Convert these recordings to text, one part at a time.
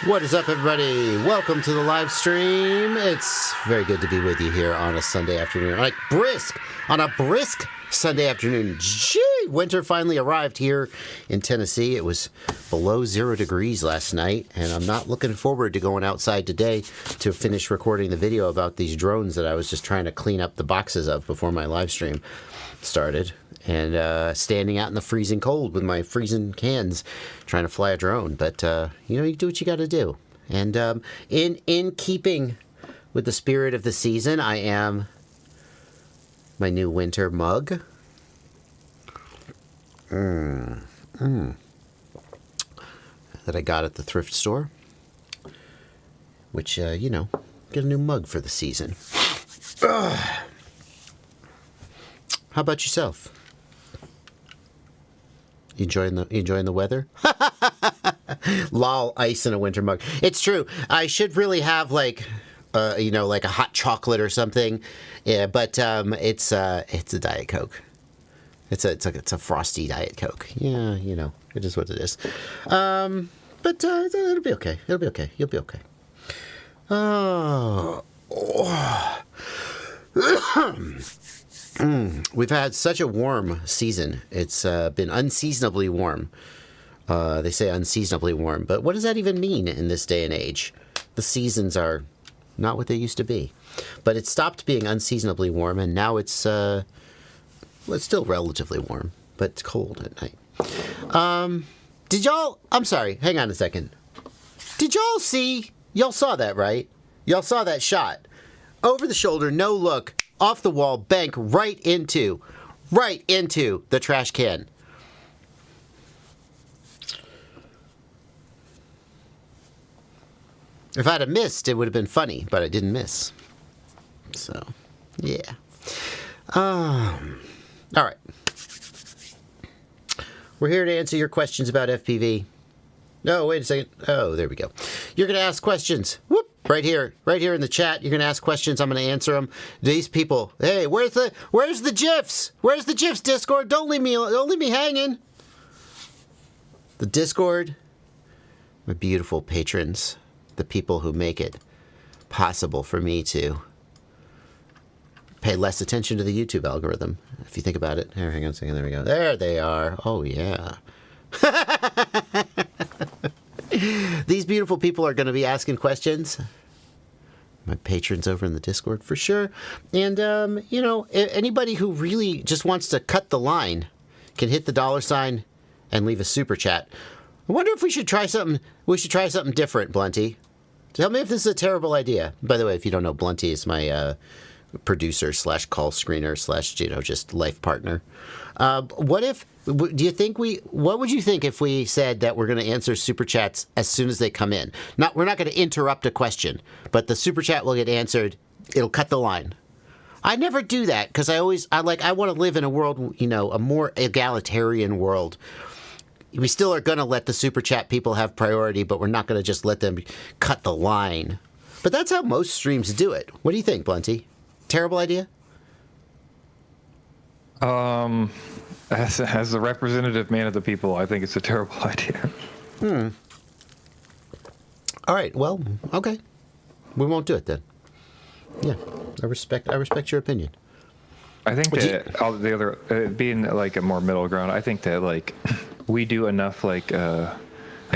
What is up, everybody? Welcome to the live stream. It's very good to be with you here on a Sunday afternoon. On a brisk Sunday afternoon. Gee, winter finally arrived here in Tennessee. It was below 0 degrees last night, and I'm not looking forward to going outside today to finish recording the video about these drones that I was just trying to clean up the boxes of before my live stream started. And standing out in the freezing cold with my freezing hands trying to fly a drone. But, you do what you got to do. And in keeping with the spirit of the season, I am my new winter mug. That I got at the thrift store. Which, get a new mug for the season. How about yourself? You enjoying the weather? Lol, ice in a winter mug. It's true. I should really have like a hot chocolate or something. Yeah, but it's a Diet Coke. It's a frosty Diet Coke. Yeah, it is what it is. But it'll be okay. It'll be okay. You'll be okay. Oh. We've had such a warm season. It's been unseasonably warm. They say unseasonably warm, but what does that even mean in this day and age? The seasons are not what they used to be. But it stopped being unseasonably warm, and now it's still relatively warm. but it's cold at night. I'm sorry, hang on a second. Did y'all see, y'all saw that, right? Y'all saw that shot. Over the shoulder, no look, off the wall, bank right into the trash can. If I'd have missed, it would have been funny, but I didn't miss. So, yeah. All right. We're here to answer your questions about FPV. No, wait a second. Oh, there we go. You're going to ask questions. Whoop. Right here in the chat. You're going to ask questions. I'm going to answer them. These people. Hey, where's the GIFs? Where's the GIFs, Discord? Don't leave me hanging. The Discord. My beautiful patrons. The people who make it possible for me to pay less attention to the YouTube algorithm, if you think about it. Here, hang on a second. There we go. There they are. Oh, yeah. These beautiful people are going to be asking questions. My patrons over in the Discord, for sure. And, anybody who really just wants to cut the line can hit the $ and leave a super chat. I wonder if we should try something. We should try something different, Blunty. Tell me if this is a terrible idea. By the way, if you don't know, Blunty is my producer / call screener / just life partner. What would you think if we said that we're going to answer super chats as soon as they come in? We're not going to interrupt a question, but the super chat will get answered. It'll cut the line. I never do that because I want to live in a world, a more egalitarian world. We still are going to let the super chat people have priority, but we're not going to just let them cut the line. But that's how most streams do it. What do you think, Blunty? Terrible idea? As the representative man of the people, I think it's a terrible idea. All right. Well, okay. We won't do it then. Yeah, I respect your opinion. I think that all the other being like a more middle ground. I think that we do enough like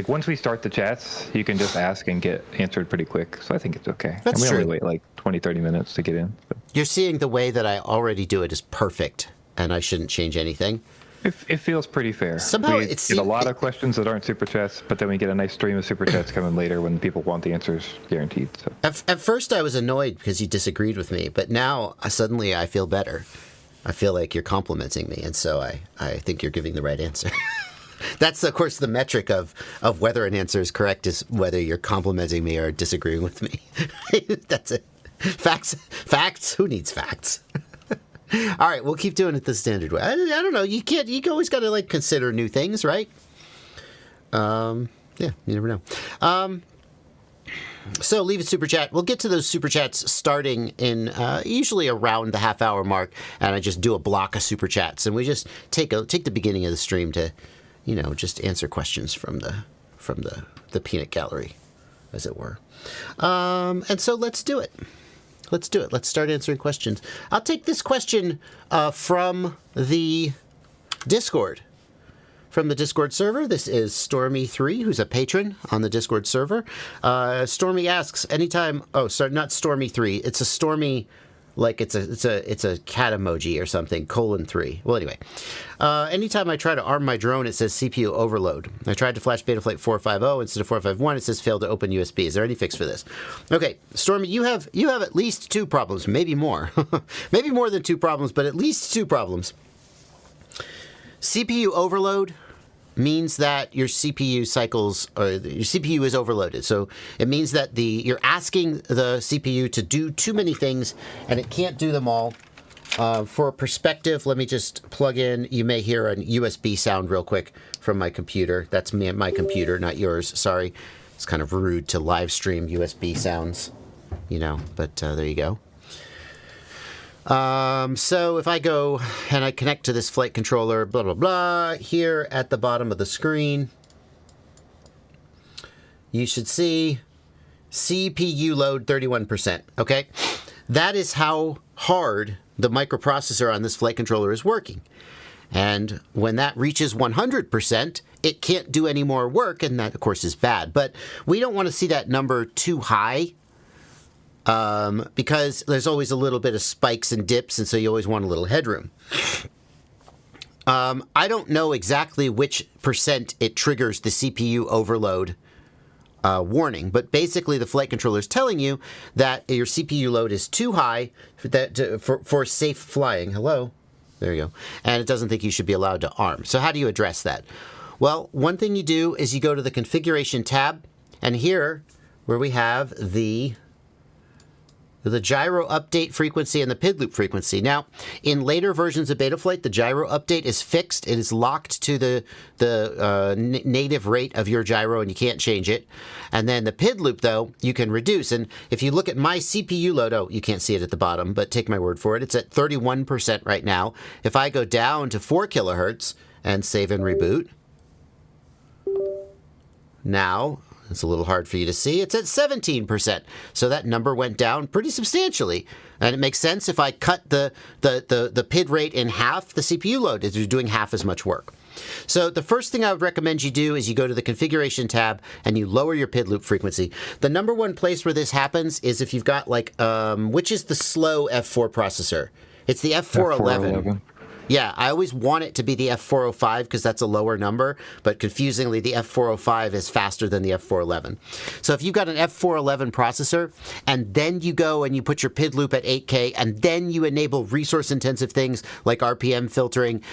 once we start the chats, you can just ask and get answered pretty quick. So I think it's okay. That's and we true. only wait 20-30 minutes to get in. But. You're seeing the way that I already do it is perfect, and I shouldn't change anything. It feels pretty fair. Somehow we get a lot of questions that aren't super chats, but then we get a nice stream of super chats coming later when people want the answers guaranteed. So. At first, I was annoyed because you disagreed with me, but now suddenly I feel better. I feel like you're complimenting me, and so I think you're giving the right answer. That's, of course, the metric of whether an answer is correct is whether you're complimenting me or disagreeing with me. That's it. Facts. Who needs facts? All right, we'll keep doing it the standard way. I don't know. You always got to consider new things, right? Yeah, you never know. So leave a super chat. We'll get to those super chats starting in usually around the half-hour mark, and I just do a block of super chats, and we just take the beginning of the stream to, just answer questions from the peanut gallery, as it were. And so let's do it. Let's start answering questions. I'll take this question from the Discord. From the Discord server, this is Stormy3, who's a patron on the Discord server. Stormy asks, anytime... Oh, sorry, not Stormy3. It's a Stormy... it's a cat emoji or something, :3. Well, anyway. Anytime I try to arm my drone, it says CPU overload. I tried to flash Betaflight 450 instead of 451. It says failed to open USB. Is there any fix for this? Okay, Stormy, you have at least two problems, maybe more. Maybe more than two problems, but at least two problems. CPU overload means that your CPU cycles, or your CPU is overloaded. So it means that you're asking the CPU to do too many things, and it can't do them all. For perspective, let me just plug in. You may hear a USB sound real quick from my computer. That's my computer, not yours. Sorry. It's kind of rude to live stream USB sounds, but there you go. So if I go and I connect to this flight controller, blah, blah, blah, here at the bottom of the screen, you should see CPU load 31%, okay? That is how hard the microprocessor on this flight controller is working. And when that reaches 100%, it can't do any more work, and that, of course, is bad. But we don't want to see that number too high. Because there's always a little bit of spikes and dips, and so you always want a little headroom. I don't know exactly which percent it triggers the CPU overload warning, but basically the flight controller is telling you that your CPU load is too high for safe flying. Hello? There you go. And it doesn't think you should be allowed to arm. So how do you address that? Well, one thing you do is you go to the configuration tab, and here where we have the gyro update frequency and the PID loop frequency. Now, in later versions of Betaflight, the gyro update is fixed. It is locked to the native rate of your gyro, and you can't change it. And then the PID loop, though, you can reduce. And if you look at my CPU load, oh, you can't see it at the bottom, but take my word for it. It's at 31% right now. If I go down to 4 kilohertz and save and reboot, now it's a little hard for you to see. It's at 17%. So that number went down pretty substantially. And it makes sense if I cut the PID rate in half, the CPU load is doing half as much work. So the first thing I would recommend you do is you go to the configuration tab and you lower your PID loop frequency. The number one place where this happens is if you've got like, which is the slow F4 processor? It's the F411. Yeah, I always want it to be the F405 because that's a lower number, but confusingly, the F405 is faster than the F411. So if you've got an F411 processor, and then you go and you put your PID loop at 8K, and then you enable resource-intensive things like RPM filtering,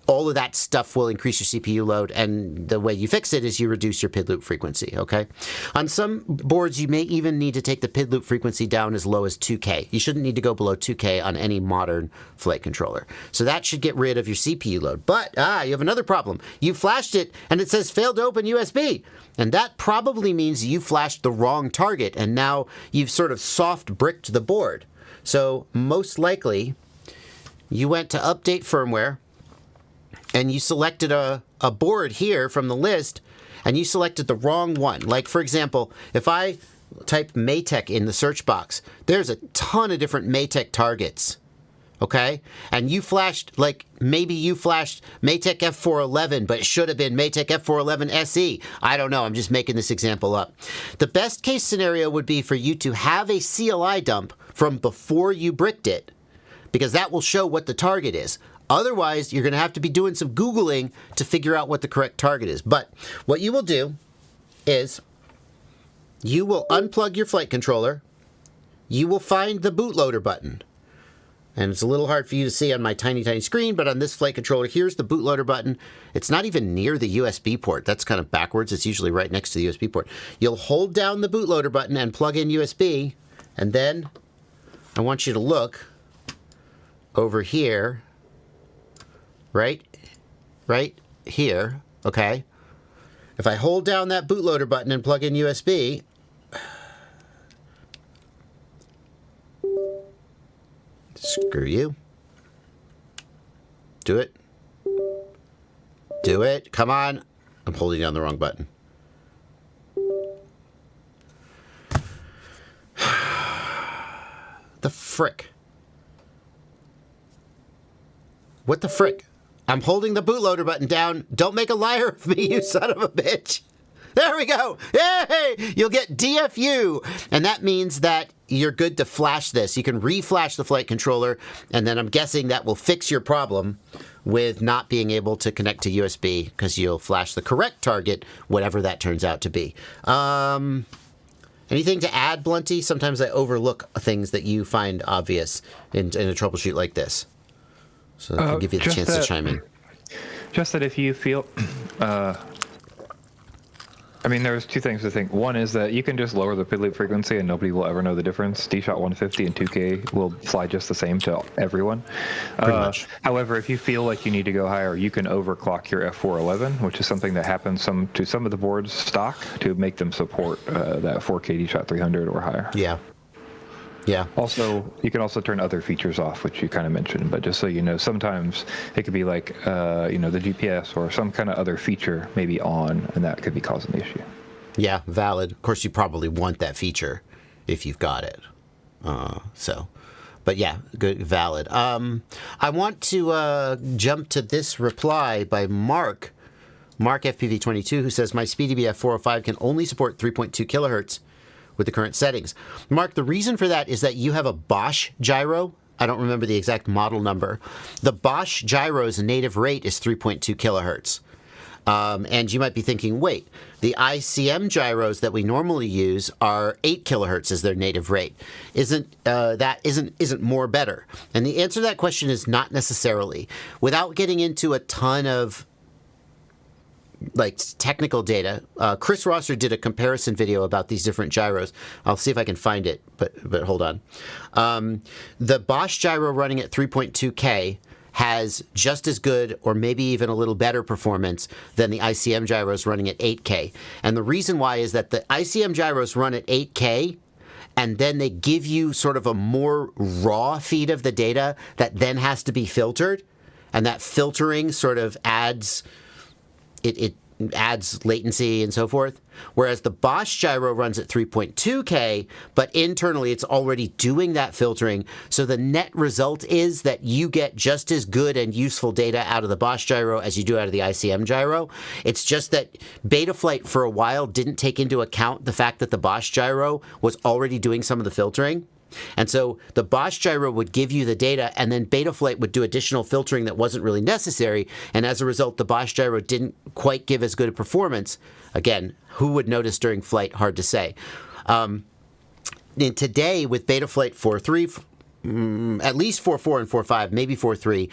all of that stuff will increase your CPU load, and the way you fix it is you reduce your PID loop frequency, okay? On some boards, you may even need to take the PID loop frequency down as low as 2K. You shouldn't need to go below 2K on any modern flight controller. So that should get rid of your CPU load. But, you have another problem. You flashed it, and it says failed to open USB. And that probably means you flashed the wrong target, and now you've sort of soft bricked the board. So most likely, you went to update firmware, and you selected a board here from the list, and you selected the wrong one. Like, for example, if I type Maytech in the search box, there's a ton of different Maytech targets, okay? And you flashed, like, maybe you flashed Maytech F411, but it should have been Maytech F411 SE. I don't know. I'm just making this example up. The best case scenario would be for you to have a CLI dump from before you bricked it, because that will show what the target is. Otherwise, you're going to have to be doing some Googling to figure out what the correct target is. But what you will do is you will unplug your flight controller. You will find the bootloader button. And it's a little hard for you to see on my tiny, tiny screen, but on this flight controller, here's the bootloader button. It's not even near the USB port. That's kind of backwards. It's usually right next to the USB port. You'll hold down the bootloader button and plug in USB, and then I want you to look over here. Right here, okay? If I hold down that bootloader button and plug in USB, screw you. Do it. Do it. Come on. I'm holding down the wrong button. The frick. What the frick? I'm holding the bootloader button down. Don't make a liar of me, you son of a bitch. There we go. Yay! You'll get DFU. And that means that you're good to flash this. You can re-flash the flight controller, and then I'm guessing that will fix your problem with not being able to connect to USB because you'll flash the correct target, whatever that turns out to be. Anything to add, Blunty? Sometimes I overlook things that you find obvious in a troubleshoot like this. So I'll give you the chance to chime in. Just that if you feel, I mean, there's two things to think. One is that you can just lower the PID loop frequency and nobody will ever know the difference. D-Shot 150 and 2K will fly just the same to everyone. Pretty much. However, if you feel like you need to go higher, you can overclock your F411, which is something that happens to some of the boards stock to make them support that 4K D-Shot 300 or higher. Yeah. Yeah. Also, you can also turn other features off, which you kind of mentioned. But just so you know, sometimes it could be like, the GPS or some kind of other feature maybe on, and that could be causing the issue. Yeah, valid. Of course, you probably want that feature if you've got it. But yeah, good, valid. I want to jump to this reply by Mark FPV22, who says, my SpeedyBF 405 can only support 3.2 kilohertz with the current settings. Mark, the reason for that is that you have a Bosch gyro I don't remember the exact model number. The Bosch Gyro's native rate is 3.2 kilohertz. And you might be thinking, wait, the ICM gyros that we normally use are 8 kilohertz as their native rate. Isn't more better? And the answer to that question is not necessarily. Without getting into a ton of like technical data, Chris Rosser did a comparison video about these different gyros. I'll see if I can find it, but hold on. The Bosch gyro running at 3.2K has just as good or maybe even a little better performance than the ICM gyros running at 8K. And the reason why is that the ICM gyros run at 8K, and then they give you sort of a more raw feed of the data that then has to be filtered. And that filtering sort of adds latency and so forth. Whereas the Bosch gyro runs at 3.2K, but internally it's already doing that filtering. So the net result is that you get just as good and useful data out of the Bosch gyro as you do out of the ICM gyro. It's just that Betaflight for a while didn't take into account the fact that the Bosch gyro was already doing some of the filtering. And so the Bosch gyro would give you the data, and then Betaflight would do additional filtering that wasn't really necessary. And as a result, the Bosch gyro didn't quite give as good a performance. Again, who would notice during flight? Hard to say. And today, with Betaflight 4.3, at least 4.4 and 4.5, maybe 4.3,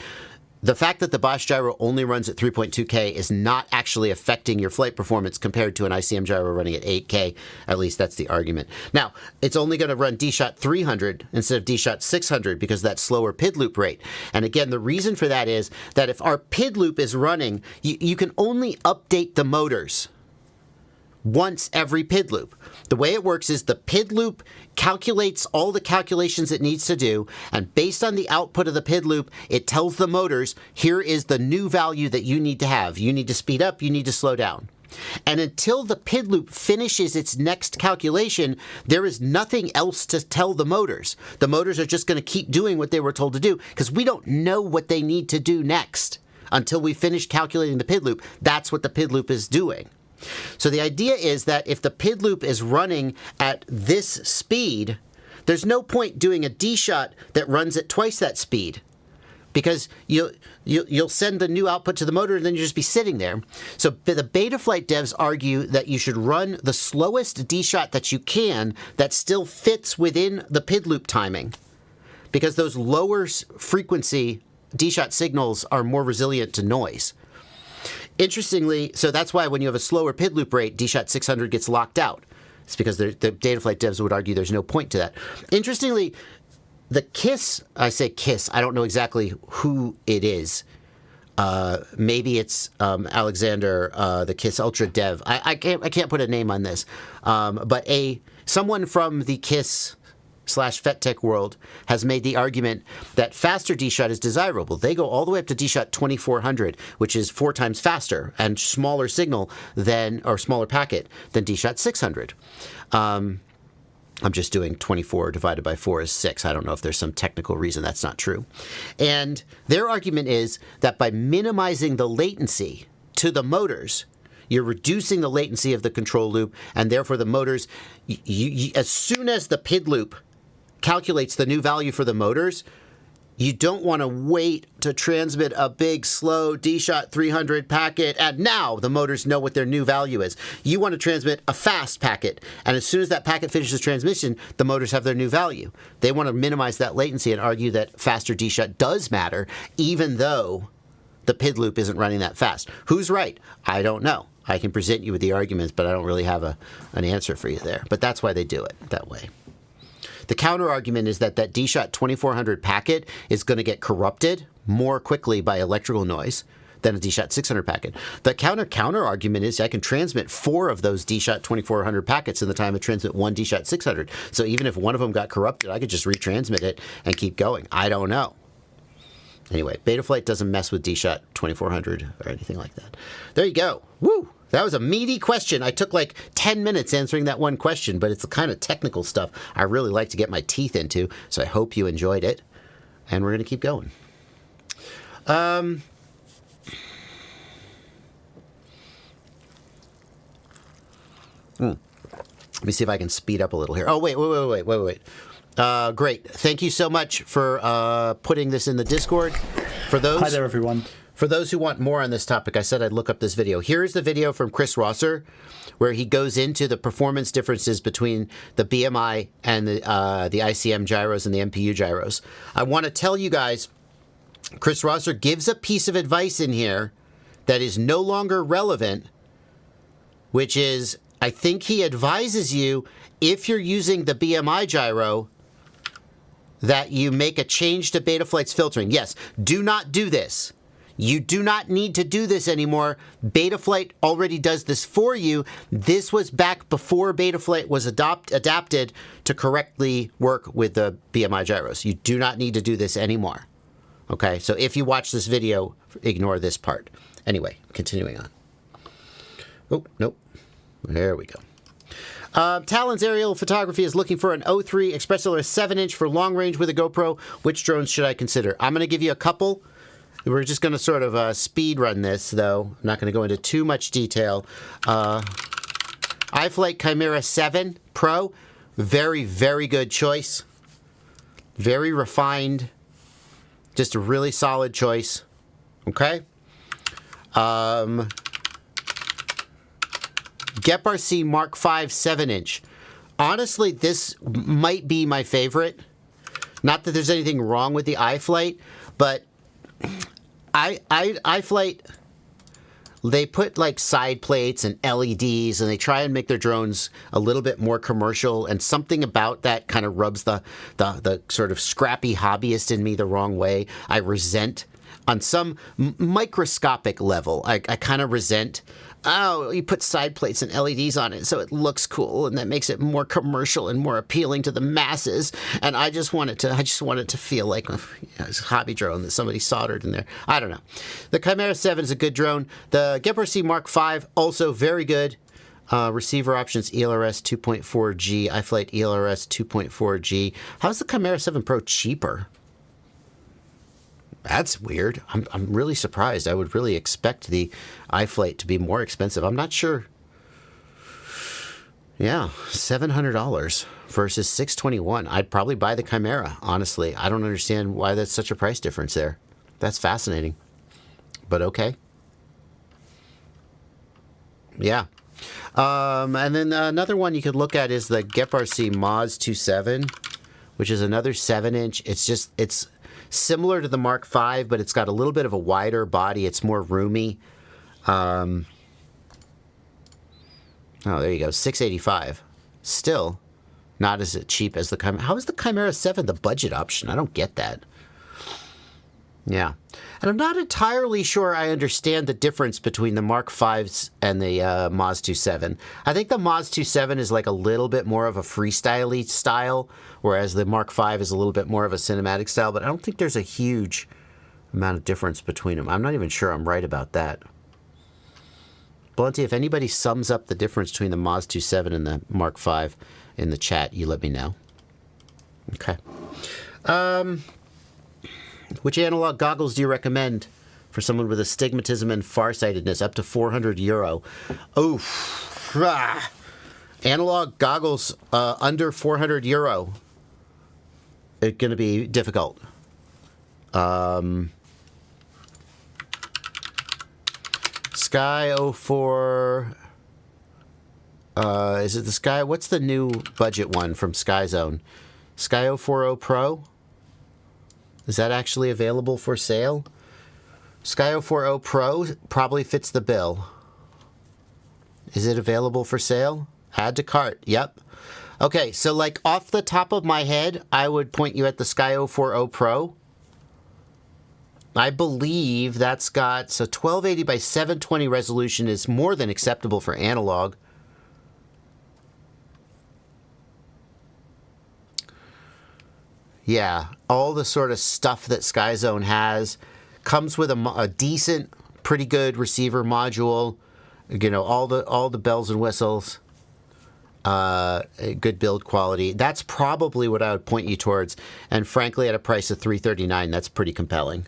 the fact that the Bosch gyro only runs at 3.2K is not actually affecting your flight performance compared to an ICM gyro running at 8K. At least that's the argument. Now, it's only going to run DShot 300 instead of DShot 600 because of that slower PID loop rate. And again, the reason for that is that if our PID loop is running, you can only update the motors once every PID loop. The way it works is the PID loop calculates all the calculations it needs to do, and based on the output of the PID loop, it tells the motors, here is the new value that you need to have. You need to speed up, you need to slow down. And until the PID loop finishes its next calculation, there is nothing else to tell the motors. The motors are just going to keep doing what they were told to do, because we don't know what they need to do next until we finish calculating the PID loop. That's what the PID loop is doing. So the idea is that if the PID loop is running at this speed, there's no point doing a DShot that runs at twice that speed, because you'll send the new output to the motor and then you'll just be sitting there. So the Betaflight devs argue that you should run the slowest DShot that you can that still fits within the PID loop timing, because those lower frequency DShot signals are more resilient to noise. Interestingly, so that's why when you have a slower PID loop rate, DShot 600 gets locked out. It's because the Betaflight devs would argue there's no point to that. Interestingly, the KISS, I say KISS, I don't know exactly who it is. Maybe it's Alexander, the KISS Ultra dev. I can't put a name on this. But someone from the KISS /FetTech world has made the argument that faster DShot is desirable. They go all the way up to DShot 2400, which is 4 times faster and smaller signal or smaller packet than DShot 600. I'm just doing 24 divided by 4 is 6. I don't know if there's some technical reason that's not true. And their argument is that by minimizing the latency to the motors, you're reducing the latency of the control loop, and therefore the motors, as soon as the PID loop calculates the new value for the motors, you don't want to wait to transmit a big, slow DShot 300 packet, and now the motors know what their new value is. You want to transmit a fast packet, and as soon as that packet finishes transmission, the motors have their new value. They want to minimize that latency and argue that faster DShot does matter, even though the PID loop isn't running that fast. Who's right? I don't know. I can present you with the arguments, but I don't really have an answer for you there. But that's why they do it that way. The counter argument is that DShot 2400 packet is going to get corrupted more quickly by electrical noise than a DShot 600 packet. The counter argument is I can transmit 4 of those DShot 2400 packets in the time I transmit 1 DShot 600. So even if one of them got corrupted, I could just retransmit it and keep going. I don't know. Anyway, Betaflight doesn't mess with DShot 2400 or anything like that. There you go. Woo! That was a meaty question. I took like 10 minutes answering that one question, but it's the kind of technical stuff I really like to get my teeth into, so I hope you enjoyed it. And we're going to keep going. Let me see if I can speed up a little here. Oh, wait. Great. Thank you so much for putting this in the Discord. For those, Hi there, everyone. For those who want more on this topic, I said I'd look up this video. Here's the video from Chris Rosser, where he goes into the performance differences between the BMI and the ICM gyros and the MPU gyros. I want to tell you guys, Chris Rosser gives a piece of advice in here that is no longer relevant, which is, I think he advises you, if you're using the BMI gyro, that you make a change to Betaflight's filtering. Yes, do not do this. You do not need to do this anymore. Betaflight already does this for you. This was back before Betaflight was adapted to correctly work with the BMI gyros. You do not need to do this anymore. Okay, so if you watch this video, ignore this part. Anyway, continuing on. Oh, nope. There we go. Talon's aerial photography is looking for an 03 Expressolar 7-inch for long range with a GoPro. Which drones should I consider? I'm going to give you a couple. We're just going to sort of speed run this, though. I'm not going to go into too much detail. iFlight Chimera 7 Pro. Very, very good choice. Very refined. Just a really solid choice. Okay? GepRC Mark V 7-inch. Honestly, this might be my favorite. Not that there's anything wrong with the iFlight, but iFlight, they put like side plates and LEDs, and they try and make their drones a little bit more commercial, and something about that kind of rubs the sort of scrappy hobbyist in me the wrong way. I resent, on some microscopic level, I kind of resent, oh, you put side plates and LEDs on it so it looks cool, and that makes it more commercial and more appealing to the masses. And I just want it to feel like it's a hobby drone that somebody soldered in there. I don't know. The Chimera 7 is a good drone. The GepRC Mark V, also very good. Receiver options, ELRS 2.4G, iFlight ELRS 2.4G. How's the Chimera 7 Pro cheaper? That's weird. I'm really surprised. I would really expect the iFlight to be more expensive. I'm not sure. Yeah, $700 versus $621. I'd probably buy the Chimera, honestly. I don't understand why that's such a price difference there. That's fascinating. But okay. Yeah. And then another one you could look at is the GepRC Moz 27, which is another 7-inch. It's similar to the Mark V, but it's got a little bit of a wider body. It's more roomy. Oh, there you go. $685. Still not as cheap as the Chimera. How is the Chimera 7 the budget option? I don't get that. Yeah. And I'm not entirely sure I understand the difference between the Mark Vs and the Moz 27. I think the Moz 27 is like a little bit more of a freestyle-y style, whereas the Mark V is a little bit more of a cinematic style, but I don't think there's a huge amount of difference between them. I'm not even sure I'm right about that. Blunty, if anybody sums up the difference between the Moz 27 and the Mark V in the chat, you let me know. Okay. Which analog goggles do you recommend for someone with astigmatism and farsightedness? Up to €400. Oof. Analog goggles under €400. It's going to be difficult. Sky 04. Is it the Sky? What's the new budget one from Sky Zone? Sky 040 Pro? Is that actually available for sale? Sky 040 Pro probably fits the bill. Is it available for sale? Add to cart. Yep. Okay, so like off the top of my head, I would point you at the Sky 040 Pro. I believe that's got, so 1280 by 720 resolution is more than acceptable for analog. Yeah, all the sort of stuff that SkyZone has comes with a decent, pretty good receiver module. You know, all the bells and whistles. Good build quality. That's probably what I would point you towards. And frankly, at a price of $339, that's pretty compelling.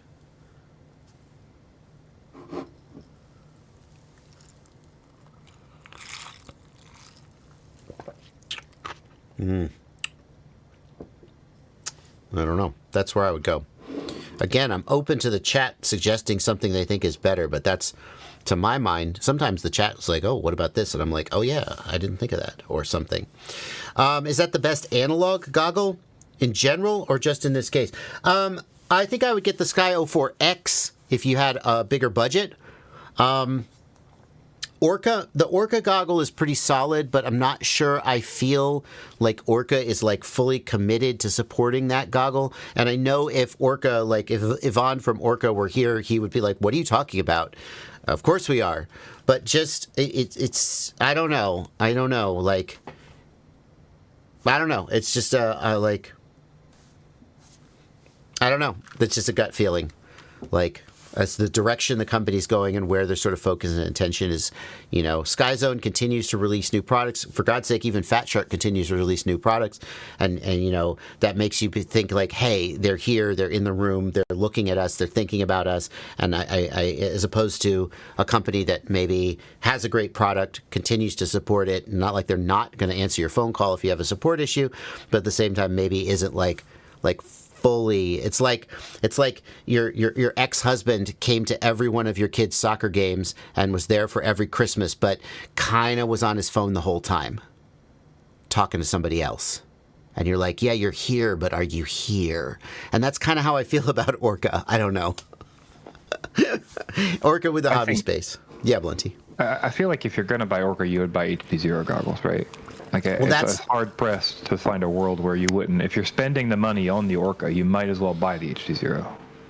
I don't know. That's where I would go. Again, I'm open to the chat suggesting something they think is better, but that's, to my mind, sometimes the chat is like, oh, what about this? And I'm like, oh, yeah, I didn't think of that, or something. Is that the best analog goggle in general, or just in this case? I think I would get the Sky 04X if you had a bigger budget. The Orca goggle is pretty solid, but I'm not sure I feel like Orca is like fully committed to supporting that goggle. And I know if Orca, like if Yvonne from Orca were here, he would be like, what are you talking about? Of course we are. But just, it's I don't know. Like, I don't know. It's just like, I don't know. That's just a gut feeling. Like, as the direction the company's going and where their sort of focus and attention is, you know, Sky Zone continues to release new products. For God's sake, even Fat Shark continues to release new products. And you know, that makes you think like, hey, they're here, they're in the room, they're looking at us, they're thinking about us. And I as opposed to a company that maybe has a great product, continues to support it, not like they're not going to answer your phone call if you have a support issue, but at the same time, maybe isn't like fully. It's like your ex-husband came to every one of your kids' soccer games and was there for every Christmas, but kind of was on his phone the whole time, talking to somebody else. And you're like, yeah, you're here, but are you here? And that's kind of how I feel about Orca. I don't know. Orca with the hobby space. Yeah, Blunty. I feel like if you're going to buy Orca, you would buy HD0 goggles, right? Like, well, it's hard pressed to find a world where you wouldn't. If you're spending the money on the Orca, you might as well buy the HD0.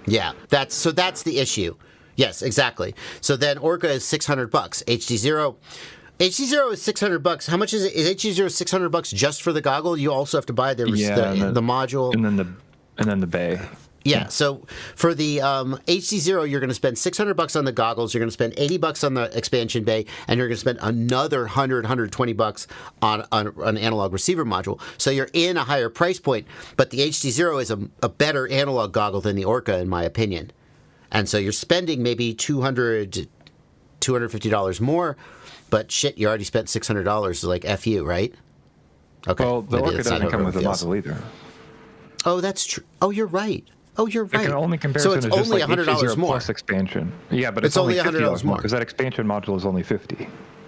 Yeah, that's the issue. Yes, exactly. So then Orca is $600. HD0 is $600. How much is it? Is HD0 $600 just for the goggle? You also have to buy the module and then the bay. Yeah, so for the HD0, you're going to spend $600 on the goggles, you're going to spend $80 on the expansion bay, and you're going to spend another $120 on an analog receiver module. So you're in a higher price point, but the HD0 is a better analog goggle than the Orca, in my opinion. And so you're spending maybe $200, $250 more, but shit, you already spent $600, so like F you, right? Okay. Well, the Orca doesn't come with a module either. Oh, that's true. Oh, you're right. Oh, you're right. The only comparison so it's is only just like $100 more plus expansion. Yeah, but it's only $100 more because that expansion module is only $50.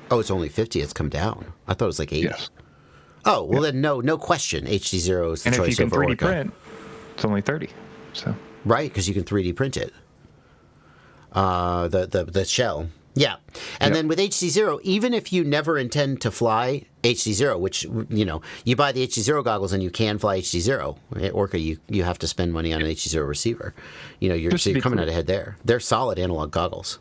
Oh, it's only $50. It's come down. I thought it was like $80. Yes. Oh, well then no question. HD0 is the choice over Orca. And if you can 3D print, it's only $30. So right, because you can 3D print it. The shell. Yeah. And then with HD0, even if you never intend to fly HD0, which, you know, you buy the HD0 goggles and you can fly HD0. Orca, you have to spend money on an HD0 receiver. You know, you're coming out ahead there. They're solid analog goggles.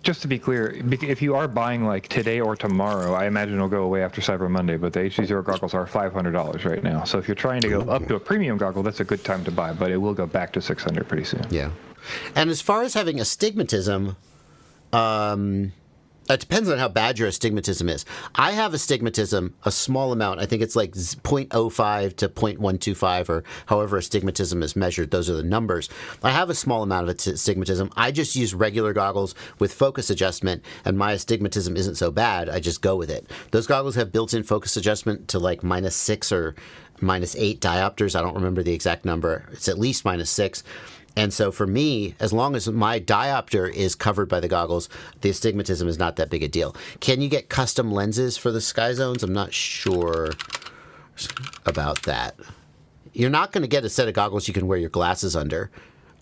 Just to be clear, if you are buying like today or tomorrow, I imagine it'll go away after Cyber Monday, but the HD0 goggles are $500 right now. So if you're trying to go up to a premium goggle, that's a good time to buy, but it will go back to $600 pretty soon. Yeah. And as far as having astigmatism, it depends on how bad your astigmatism is. I have astigmatism, a small amount. I think it's like 0.05 to 0.125 or however astigmatism is measured. Those are the numbers. I have a small amount of astigmatism. I just use regular goggles with focus adjustment, and my astigmatism isn't so bad. I just go with it. Those goggles have built-in focus adjustment to like -6 or -8 diopters. I don't remember the exact number. It's at least -6. And so for me, as long as my diopter is covered by the goggles, the astigmatism is not that big a deal. Can you get custom lenses for the Sky Zones? I'm not sure about that. You're not going to get a set of goggles you can wear your glasses under,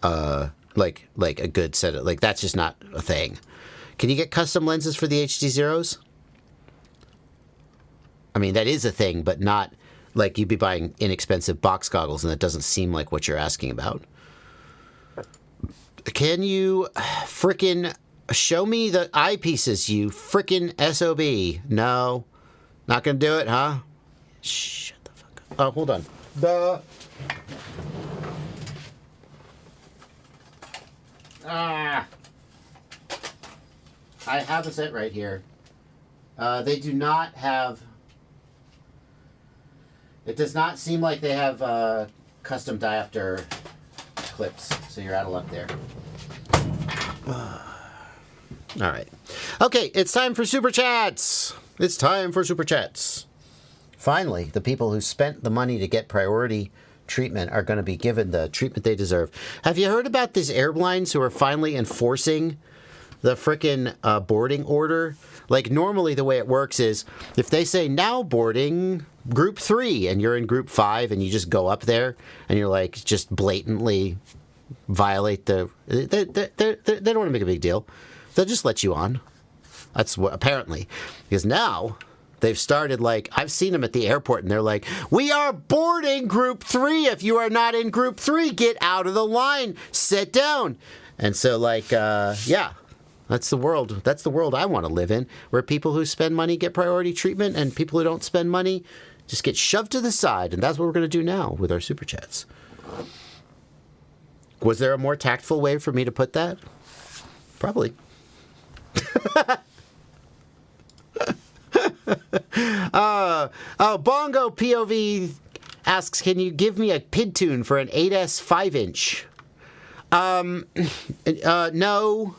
like a good set of, like, that's just not a thing. Can you get custom lenses for the HD0s? I mean, that is a thing, but not like you'd be buying inexpensive box goggles, and that doesn't seem like what you're asking about. Can you frickin' show me the eyepieces, you frickin' SOB? No. Not gonna do it, huh? Shut the fuck up. Oh, hold on. I have a set right here. They do not have... It does not seem like they have custom diopter clips, so you're out of luck there. All right. Okay, it's time for Super Chats. It's time for Super Chats. Finally, the people who spent the money to get priority treatment are going to be given the treatment they deserve. Have you heard about these airlines who are finally enforcing the frickin' boarding order? Like, normally the way it works is if they say now boarding group 3 and you're in group 5 and you just go up there and you're like just blatantly violate the... They don't want to make a big deal. They'll just let you on. That's what, apparently. Because now they've started, like, I've seen them at the airport and they're like, we are boarding group 3. If you are not in group 3, get out of the line. Sit down. And so, like, yeah. That's the world. That's the world I want to live in, where people who spend money get priority treatment and people who don't spend money just get shoved to the side. And that's what we're going to do now with our Super Chats. Was there a more tactful way for me to put that? Probably. Bongo POV asks, can you give me a PID tune for an 8S 5-inch? No.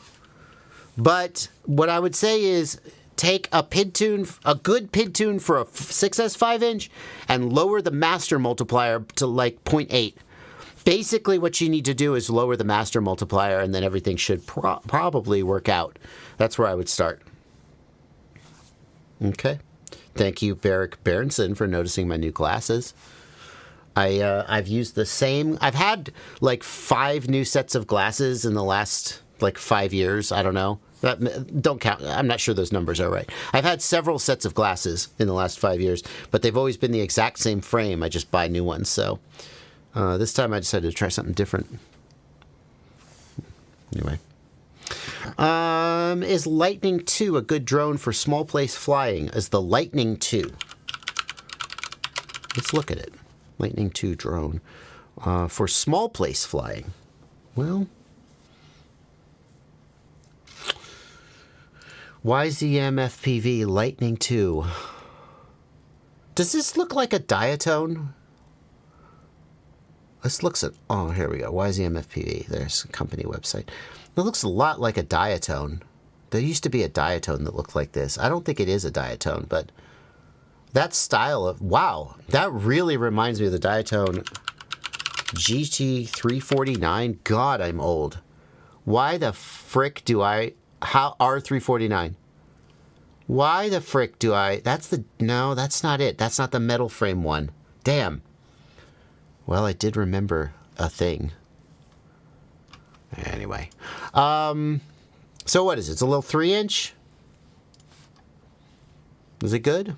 But what I would say is take a PID tune, a good PID tune for a 6S 5-inch, and lower the master multiplier to like 0.8. Basically, what you need to do is lower the master multiplier, and then everything should probably work out. That's where I would start. Okay. Thank you, Barrick Berenson, for noticing my new glasses. I've used the same... I've had like 5 new sets of glasses in the last like 5 years. I don't know. Don't count. I'm not sure those numbers are right. I've had several sets of glasses in the last 5 years, but they've always been the exact same frame. I just buy new ones. So this time I decided to try something different. Anyway. Is Lightning 2 a good drone for small place flying? Is the Lightning 2? Let's look at it. Lightning 2 drone. For small place flying. Well... YZM FPV Lightning 2. Does this look like a diatone? This looks at... Oh, here we go. YZM FPV. There's a company website. It looks a lot like a diatone. There used to be a diatone that looked like this. I don't think it is a diatone, but that style of... Wow. That really reminds me of the diatone GT349. God, I'm old. Why the frick do I... How R349? Why the frick do I... That's the... No, that's not it. That's not the metal frame one. Damn. Well, I did remember a thing. Anyway. So what is it? It's a little 3-inch? Is it good?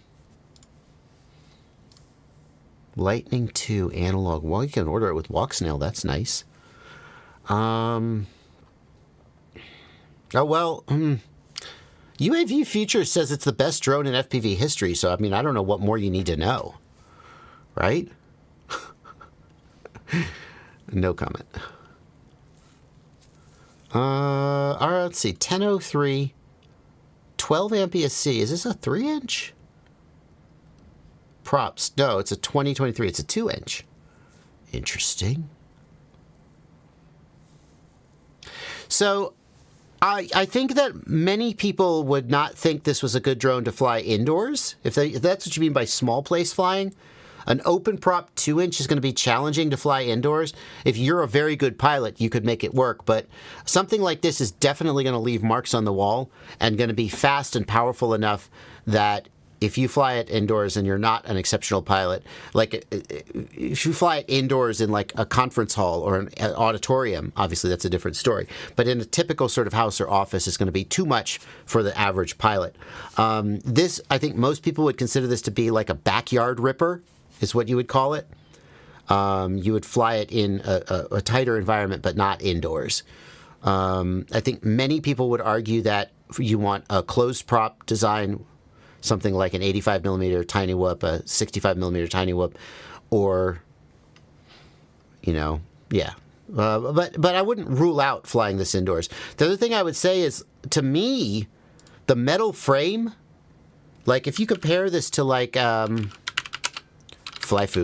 Lightning 2 analog. Well, you can order it with Walksnail. That's nice. Oh, well, UAV Future says it's the best drone in FPV history, so, I mean, I don't know what more you need to know. Right? No comment. All right, let's see. 1003, 12 amp ESC. Is this a 3-inch? Props. No, it's a 2023. It's a 2-inch. Interesting. So... I think that many people would not think this was a good drone to fly indoors. If that's what you mean by small place flying, an open prop 2-inch is going to be challenging to fly indoors. If you're a very good pilot, you could make it work. But something like this is definitely going to leave marks on the wall and going to be fast and powerful enough that if you fly it indoors and you're not an exceptional pilot, like if you fly it indoors in like a conference hall or an auditorium, obviously that's a different story. But in a typical sort of house or office, it's going to be too much for the average pilot. This, I think most people would consider this to be like a backyard ripper, is what you would call it. You would fly it in a tighter environment, but not indoors. I think many people would argue that you want a closed prop design, something like an 85 millimeter tiny whoop, a 65 millimeter tiny whoop, or, you know, yeah. But I wouldn't rule out flying this indoors. The other thing I would say is, to me, the metal frame, like if you compare this to like Flyfu,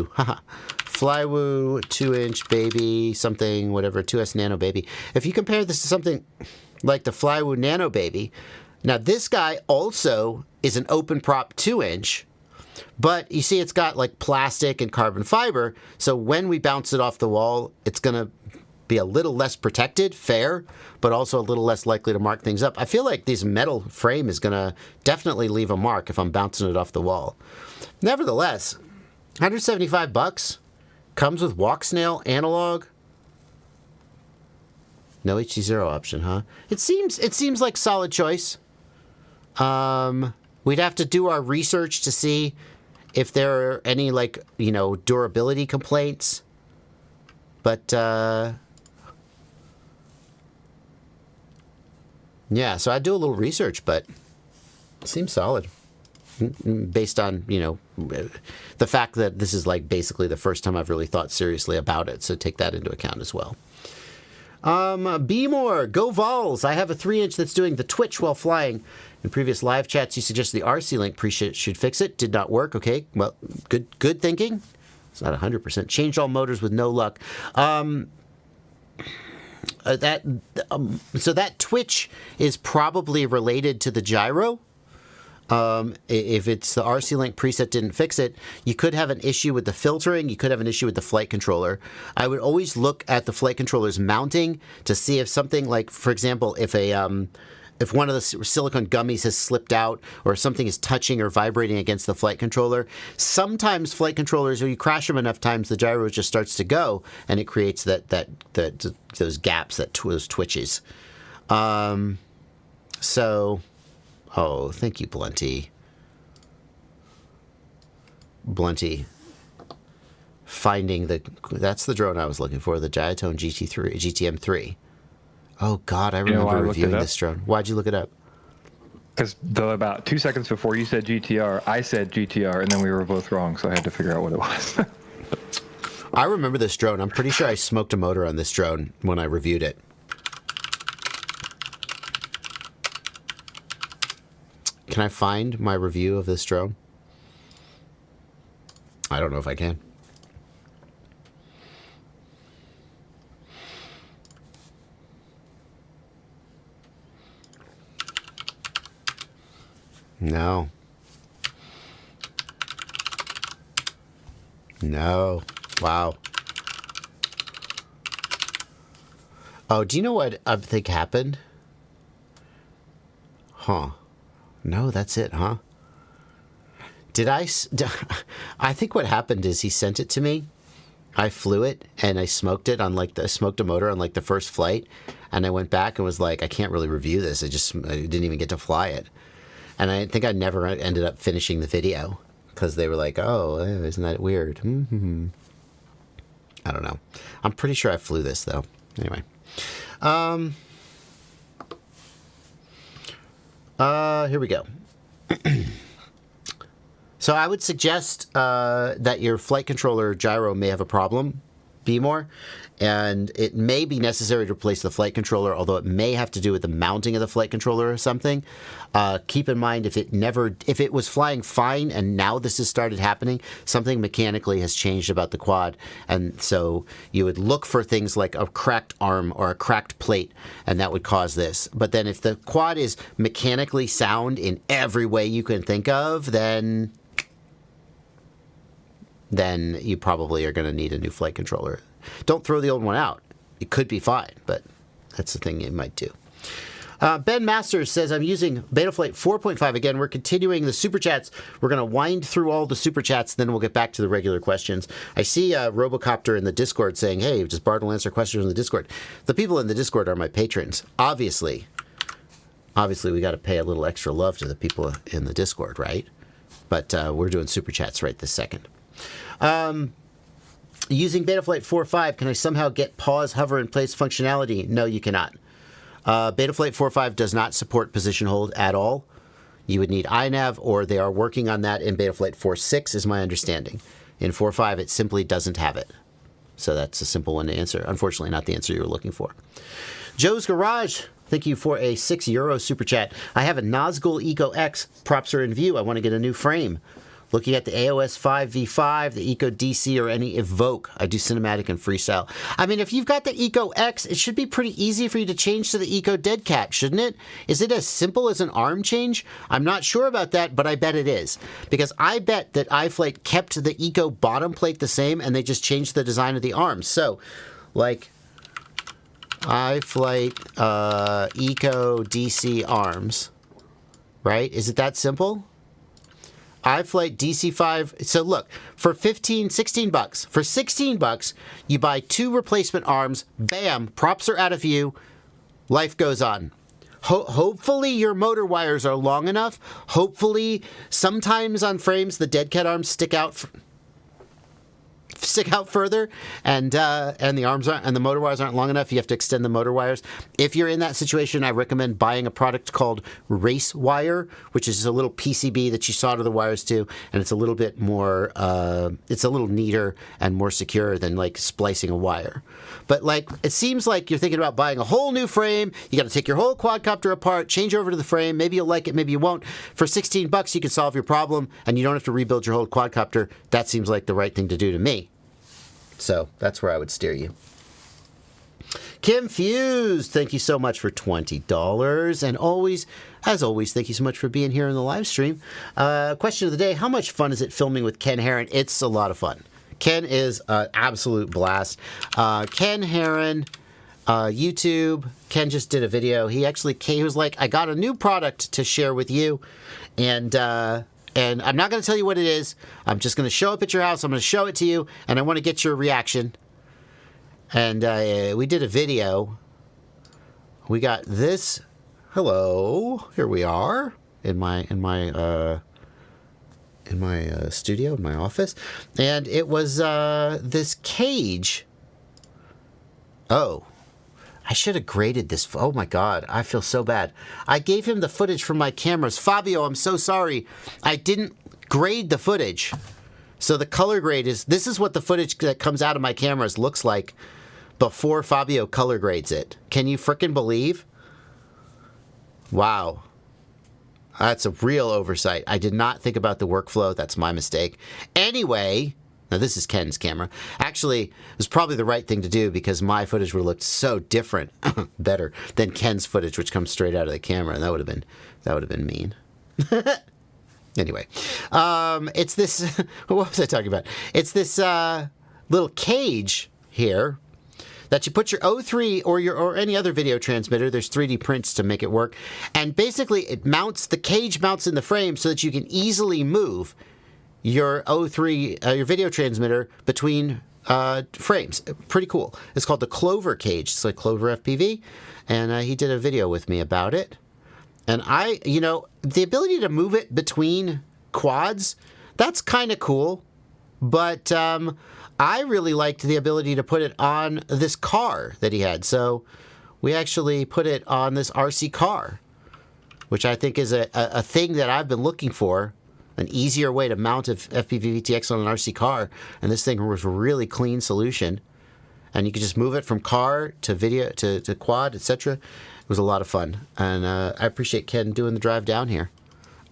Flywoo 2-inch baby, something, whatever, 2S Nano baby. If you compare this to something like the Flywoo Nano baby, now this guy also is an open prop 2-inch, But you see, it's got like plastic and carbon fiber. So when we bounce it off the wall, it's going to be a little less protected, fair, but also a little less likely to mark things up. I feel like this metal frame is going to definitely leave a mark if I'm bouncing it off the wall. Nevertheless, $175 comes with walk snail analog. No HC0 option, huh? It seems like solid choice. We'd have to do our research to see if there are any durability complaints. But yeah, so I do a little research, but it seems solid. Based on, the fact that this is like basically the first time I've really thought seriously about it. So take that into account as well. Be more, go Vols. I have a 3-inch that's doing the twitch while flying. In previous live chats, you suggested the RC Link preset should fix it. Did not work. Okay, well, good thinking. It's not 100%. Changed all motors with no luck. So that twitch is probably related to the gyro. If it's the RC Link preset didn't fix it, you could have an issue with the filtering. You could have an issue with the flight controller. I would always look at the flight controller's mounting to see if something like, for example, if one of the silicone gummies has slipped out or something is touching or vibrating against the flight controller. Sometimes flight controllers, when you crash them enough times, the gyro just starts to go, and it creates those gaps, those twitches. Oh, thank you, Blunty. Blunty. That's the drone I was looking for, the Giatone GTM3. Oh, God, I remember reviewing this drone. Why'd you look it up? Because about 2 seconds before you said GTR, I said GTR, and then we were both wrong, so I had to figure out what it was. I remember this drone. I'm pretty sure I smoked a motor on this drone when I reviewed it. Can I find my review of this drone? I don't know if I can. No. No. Wow. Oh, do you know what I think happened? Huh. No, that's it, huh? I think what happened is he sent it to me. I flew it and I smoked it on smoked a motor on the first flight, and I went back and was like, I can't really review this. I didn't even get to fly it. And I think I never ended up finishing the video because they were like, oh, isn't that weird? Mm-hmm. I don't know. I'm pretty sure I flew this though. Anyway. Here we go. So I would suggest that your flight controller gyro may have a problem, Bmore, and it may be necessary to replace the flight controller, although it may have to do with the mounting of the flight controller or something. Keep in mind, if it was flying fine and now this has started happening, something mechanically has changed about the quad, and so you would look for things like a cracked arm or a cracked plate, and that would cause this. But then if the quad is mechanically sound in every way you can think of, then you probably are going to need a new flight controller. Don't throw the old one out. It could be fine, but that's the thing it might do. Ben Masters says, I'm using Betaflight 4.5 again. We're continuing the Super Chats. We're going to wind through all the Super Chats, then we'll get back to the regular questions. I see Robocopter in the Discord saying, hey, does Bardwell answer questions in the Discord? The people in the Discord are my patrons. Obviously, we got to pay a little extra love to the people in the Discord, right? But we're doing Super Chats right this second. Using Betaflight 4.5, can I somehow get pause, hover, and place functionality? No, you cannot. Betaflight 4.5 does not support position hold at all. You would need iNav, or they are working on that in Betaflight 4.6, is my understanding. In 4.5, it simply doesn't have it. So that's a simple one to answer. Unfortunately, not the answer you were looking for. Joe's Garage, thank you for a €6 super chat. I have a Nazgul Eco X. Props are in view. I want to get a new frame. Looking at the AOS 5 V5, the Eco DC, or any Evoke. I do cinematic and freestyle. I mean, if you've got the Eco X, it should be pretty easy for you to change to the Eco Dead Cat, shouldn't it? Is it as simple as an arm change? I'm not sure about that, but I bet it is. Because I bet that iFlight kept the Eco bottom plate the same, and they just changed the design of the arms. So, like, iFlight Eco DC arms, right? Is it that simple? iFlight DC5. So look, for 16 bucks. For 16 bucks, you buy 2 replacement arms. Bam, props are out of view. Life goes on. Hopefully your motor wires are long enough. Hopefully, sometimes on frames the dead cat arms stick out further, and the arms aren't, and the motor wires aren't long enough. You have to extend the motor wires. If you're in that situation, I recommend buying a product called Race Wire, which is a little PCB that you solder the wires to, and it's a little bit more, it's a little neater and more secure than like splicing a wire. But like, it seems like you're thinking about buying a whole new frame. You got to take your whole quadcopter apart, change over to the frame. Maybe you'll like it, maybe you won't. For 16 bucks, you can solve your problem, and you don't have to rebuild your whole quadcopter. That seems like the right thing to do to me. So that's where I would steer you. Kim Fused, thank you so much for $20. And always, as always, thank you so much for being here in the live stream. Question of the day, how much fun is it filming with Ken Heron? It's a lot of fun. Ken is an absolute blast. Ken Heron, YouTube. Ken just did a video. He was like, I got a new product to share with you. And I'm not going to tell you what it is. I'm just going to show up at your house. I'm going to show it to you, and I want to get your reaction. And we did a video. We got this. Hello, here we are in my studio, in my office, and it was this cage. Oh. I should have graded this. Oh my God, I feel so bad. I gave him the footage from my cameras. Fabio, I'm so sorry. I didn't grade the footage. So the color grade this is what the footage that comes out of my cameras looks like before Fabio color grades it. Can you frickin' believe? Wow. That's a real oversight. I did not think about the workflow. That's my mistake. Anyway, now this is Ken's camera. Actually, it was probably the right thing to do because my footage would have looked so different, better than Ken's footage, which comes straight out of the camera, and that would have been mean. Anyway, it's this. What was I talking about? It's this little cage here that you put your O3 or any other video transmitter. There's 3D prints to make it work, and basically the cage mounts in the frame so that you can easily move your O3, your video transmitter between frames. Pretty cool. It's called the Clover cage. It's like Clover FPV, and he did a video with me about it. And the ability to move it between quads, that's kind of cool. But I really liked the ability to put it on this car that he had. So we actually put it on this RC car, which I think is a thing that I've been looking for. An easier way to mount an FPV VTX on an RC car, and this thing was a really clean solution. And you could just move it from car to video to quad, etc. It was a lot of fun, and I appreciate Ken doing the drive down here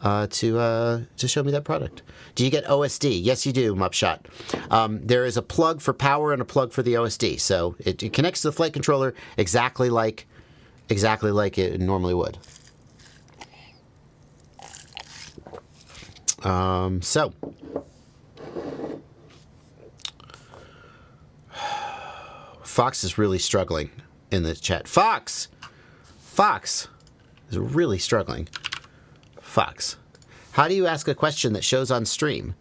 to show me that product. Do you get OSD? Yes, you do, Mupshot. There is a plug for power and a plug for the OSD, so it connects to the flight controller exactly like it normally would. Fox is really struggling in the chat. Fox is really struggling. Fox, how do you ask a question that shows on stream?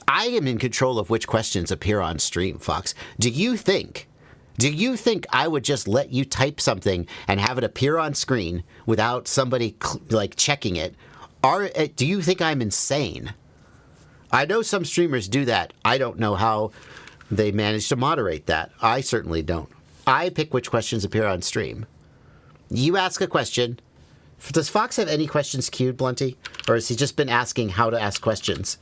I am in control of which questions appear on stream, Fox. Do you think I would just let you type something and have it appear on screen without somebody checking it? Do you think I'm insane? I know some streamers do that. I don't know how they manage to moderate that. I certainly don't. I pick which questions appear on stream. You ask a question. Does Fox have any questions queued, Blunty? Or has he just been asking how to ask questions?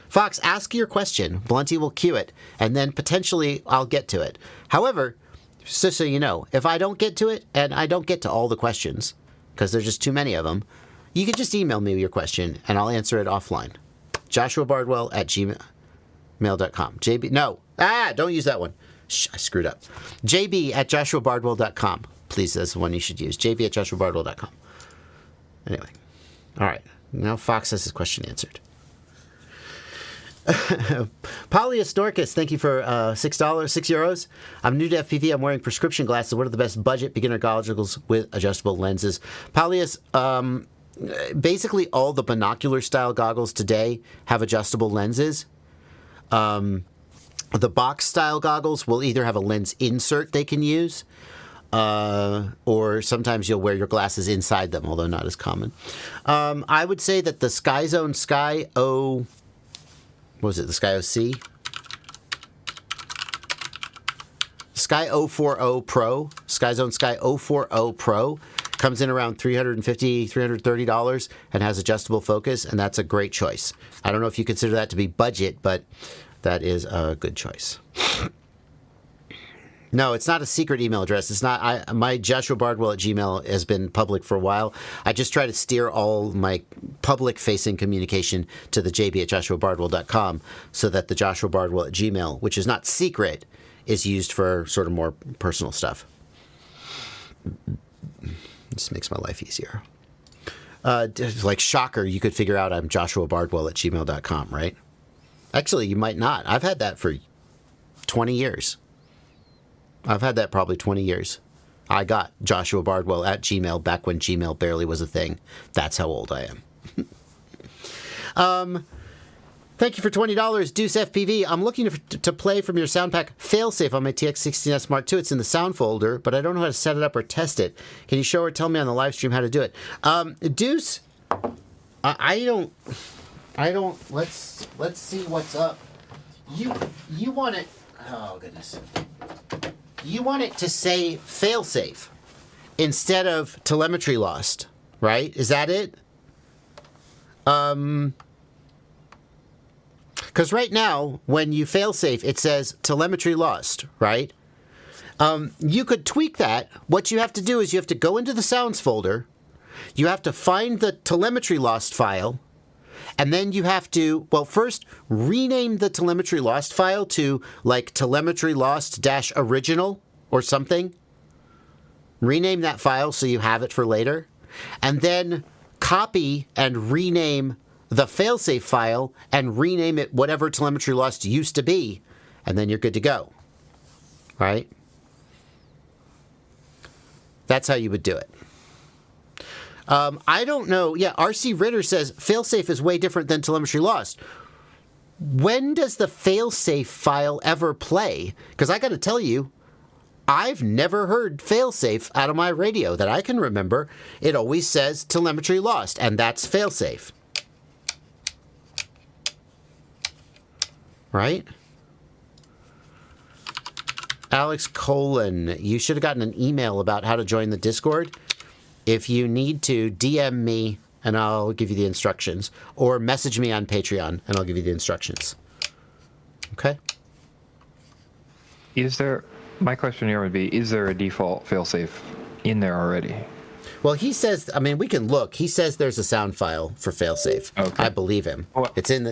Fox, ask your question. Blunty will queue it, and then potentially I'll get to it. However, just so you know, if I don't get to it, and I don't get to all the questions, because there's just too many of them, you can just email me your question, and I'll answer it offline. Joshua Bardwell at gmail.com. JB, no. Don't use that one. I screwed up. JB at joshuabardwell.com. Please, that's the one you should use. JB at joshuabardwell.com. Anyway. All right. Now Fox has his question answered. Polyus Dorcas, thank you for €6. I'm new to FPV. I'm wearing prescription glasses. What are the best budget beginner goggles with adjustable lenses? Polyus, basically all the binocular style goggles today have adjustable lenses. The box style goggles will either have a lens insert they can use, or sometimes you'll wear your glasses inside them, although not as common. I would say that the SkyZone Sky O... What was it? The Sky OC? Sky 040 Pro. SkyZone Sky 040 Pro comes in around $350, $330 and has adjustable focus, and that's a great choice. I don't know if you consider that to be budget, but that is a good choice. No, it's not a secret email address. It's not. My Joshua Bardwell at Gmail has been public for a while. I just try to steer all my public-facing communication to the JB at joshuabardwell.com so that the Joshua Bardwell at Gmail, which is not secret, is used for sort of more personal stuff. This makes my life easier. Like shocker, you could figure out I'm Joshua Bardwell at gmail.com, right? Actually, you might not. I've had that for 20 years. I've had that probably 20 years. I got Joshua Bardwell at Gmail back when Gmail barely was a thing. That's how old I am. Thank you for $20, Deuce FPV. I'm looking to play from your sound pack Failsafe on my TX16S Mark II. It's in the sound folder, but I don't know how to set it up or test it. Can you show or tell me on the live stream how to do it? Deuce, I don't. Let's see what's up. You want it? Oh goodness. You want it to say failsafe instead of telemetry lost, right? Is that it? Because right now, when you failsafe, it says telemetry lost, right? You could tweak that. What you have to do is you have to go into the sounds folder. You have to find the telemetry lost file. And then you have to, well, first rename the telemetry lost file to like telemetry lost -original or something. Rename that file so you have it for later. And then copy and rename the failsafe file and rename it whatever telemetry lost used to be. And then you're good to go. Right? That's how you would do it. I don't know. Yeah, RC Ritter says failsafe is way different than telemetry lost. When does the failsafe file ever play? Because I got to tell you, I've never heard failsafe out of my radio that I can remember. It always says telemetry lost, and that's failsafe. Right? Alex Colon, you should have gotten an email about how to join the Discord. If you need to, DM me and I'll give you the instructions. Or message me on Patreon and I'll give you the instructions. Okay? My question here would be, is there a default failsafe in there already? Well, he says, I mean, we can look. He says there's a sound file for failsafe. Okay. I believe him. Well,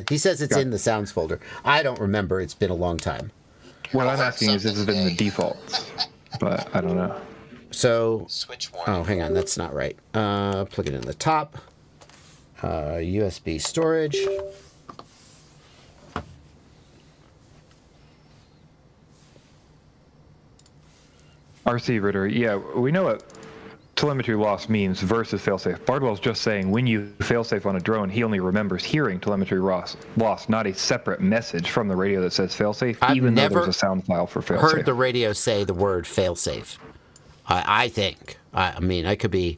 he says it's in the sounds folder. I don't remember. It's been a long time. What I'm asking is it in the default? But I don't know. So, oh, hang on, that's not right. Plug it in the top. USB storage. RC Ritter, yeah, we know what telemetry loss means versus failsafe. Bardwell's just saying when you failsafe on a drone, he only remembers hearing telemetry loss, not a separate message from the radio that says failsafe, even though there's a sound file for failsafe. I've heard the radio say the word failsafe. I think. I mean, I could be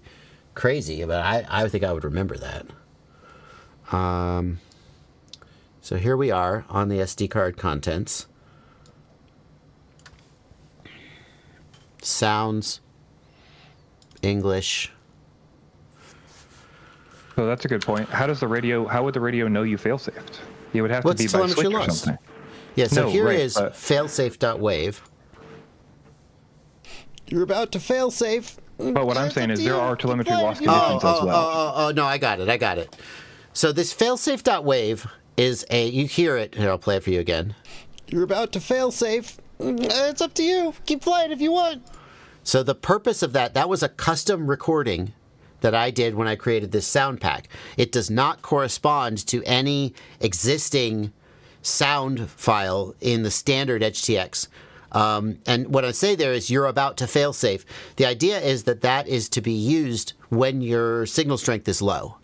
crazy, but I think I would remember that. So here we are on the SD card contents. Sounds, English. So that's a good point. How would the radio know you failsafed? It would have to be by switch or something. Yeah, so here is failsafe.wave. You're about to failsafe. But what I'm saying is there are telemetry loss conditions as well. Oh, no, I got it. So this failsafe.wave is you hear it. Here, I'll play it for you again. You're about to fail safe. It's up to you. Keep flying if you want. So the purpose of that was a custom recording that I did when I created this sound pack. It does not correspond to any existing sound file in the standard HTX. And what I say there is you're about to fail safe. The idea is that is to be used when your signal strength is low.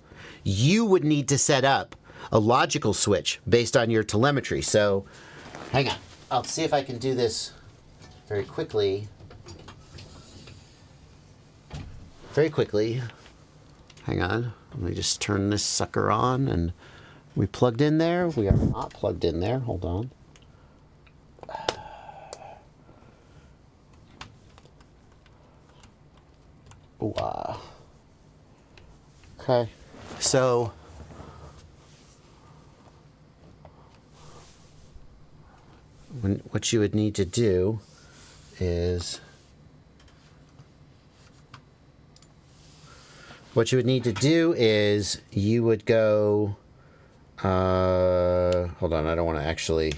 You would need to set up a logical switch based on your telemetry. So hang on. I'll see if I can do this very quickly. Hang on. Let me just turn this sucker on. And we plugged in there. We are not plugged in there. Hold on. Ooh, okay. So what you would need to do is you would go hold on, I don't want to actually.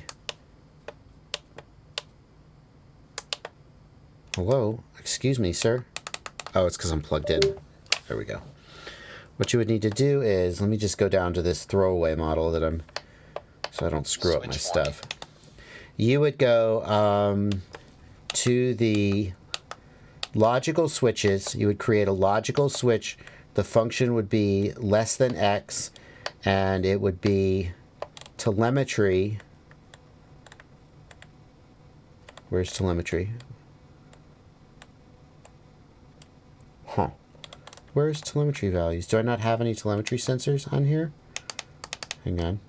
Hello, excuse me, sir. Oh, it's because I'm plugged in. There we go. What you would need to do is, let me just go down to this throwaway model so I don't screw up my stuff. You would go to the logical switches. You would create a logical switch. The function would be less than X, and it would be telemetry. Where's telemetry? Huh. Where's telemetry values? Do I not have any telemetry sensors on here? Hang on.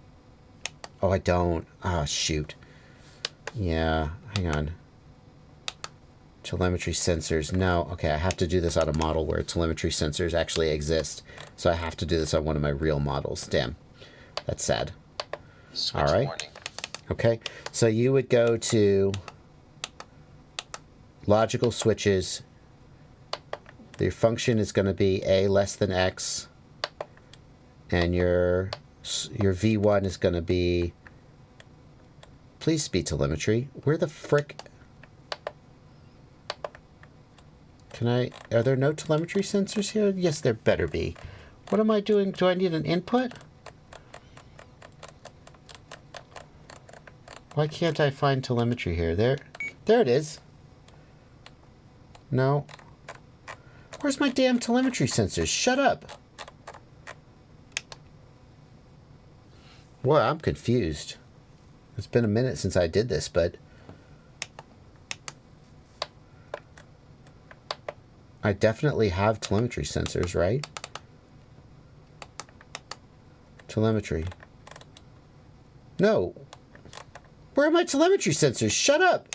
Oh, I don't. Ah, shoot. Yeah, hang on. Telemetry sensors. No, okay, I have to do this on a model where telemetry sensors actually exist. So I have to do this on one of my real models. Damn. That's sad. Switch all right. Warning. Okay, so you would go to logical switches. Your function is going to be A less than X, and your V1 is going to be, please be telemetry. Where the frick? Are there no telemetry sensors here? Yes, there better be. What am I doing? Do I need an input? Why can't I find telemetry here? There it is. No. Where's my damn telemetry sensors? Shut up. Well, I'm confused. It's been a minute since I did this, but I definitely have telemetry sensors, right? Telemetry. No. Where are my telemetry sensors? Shut up.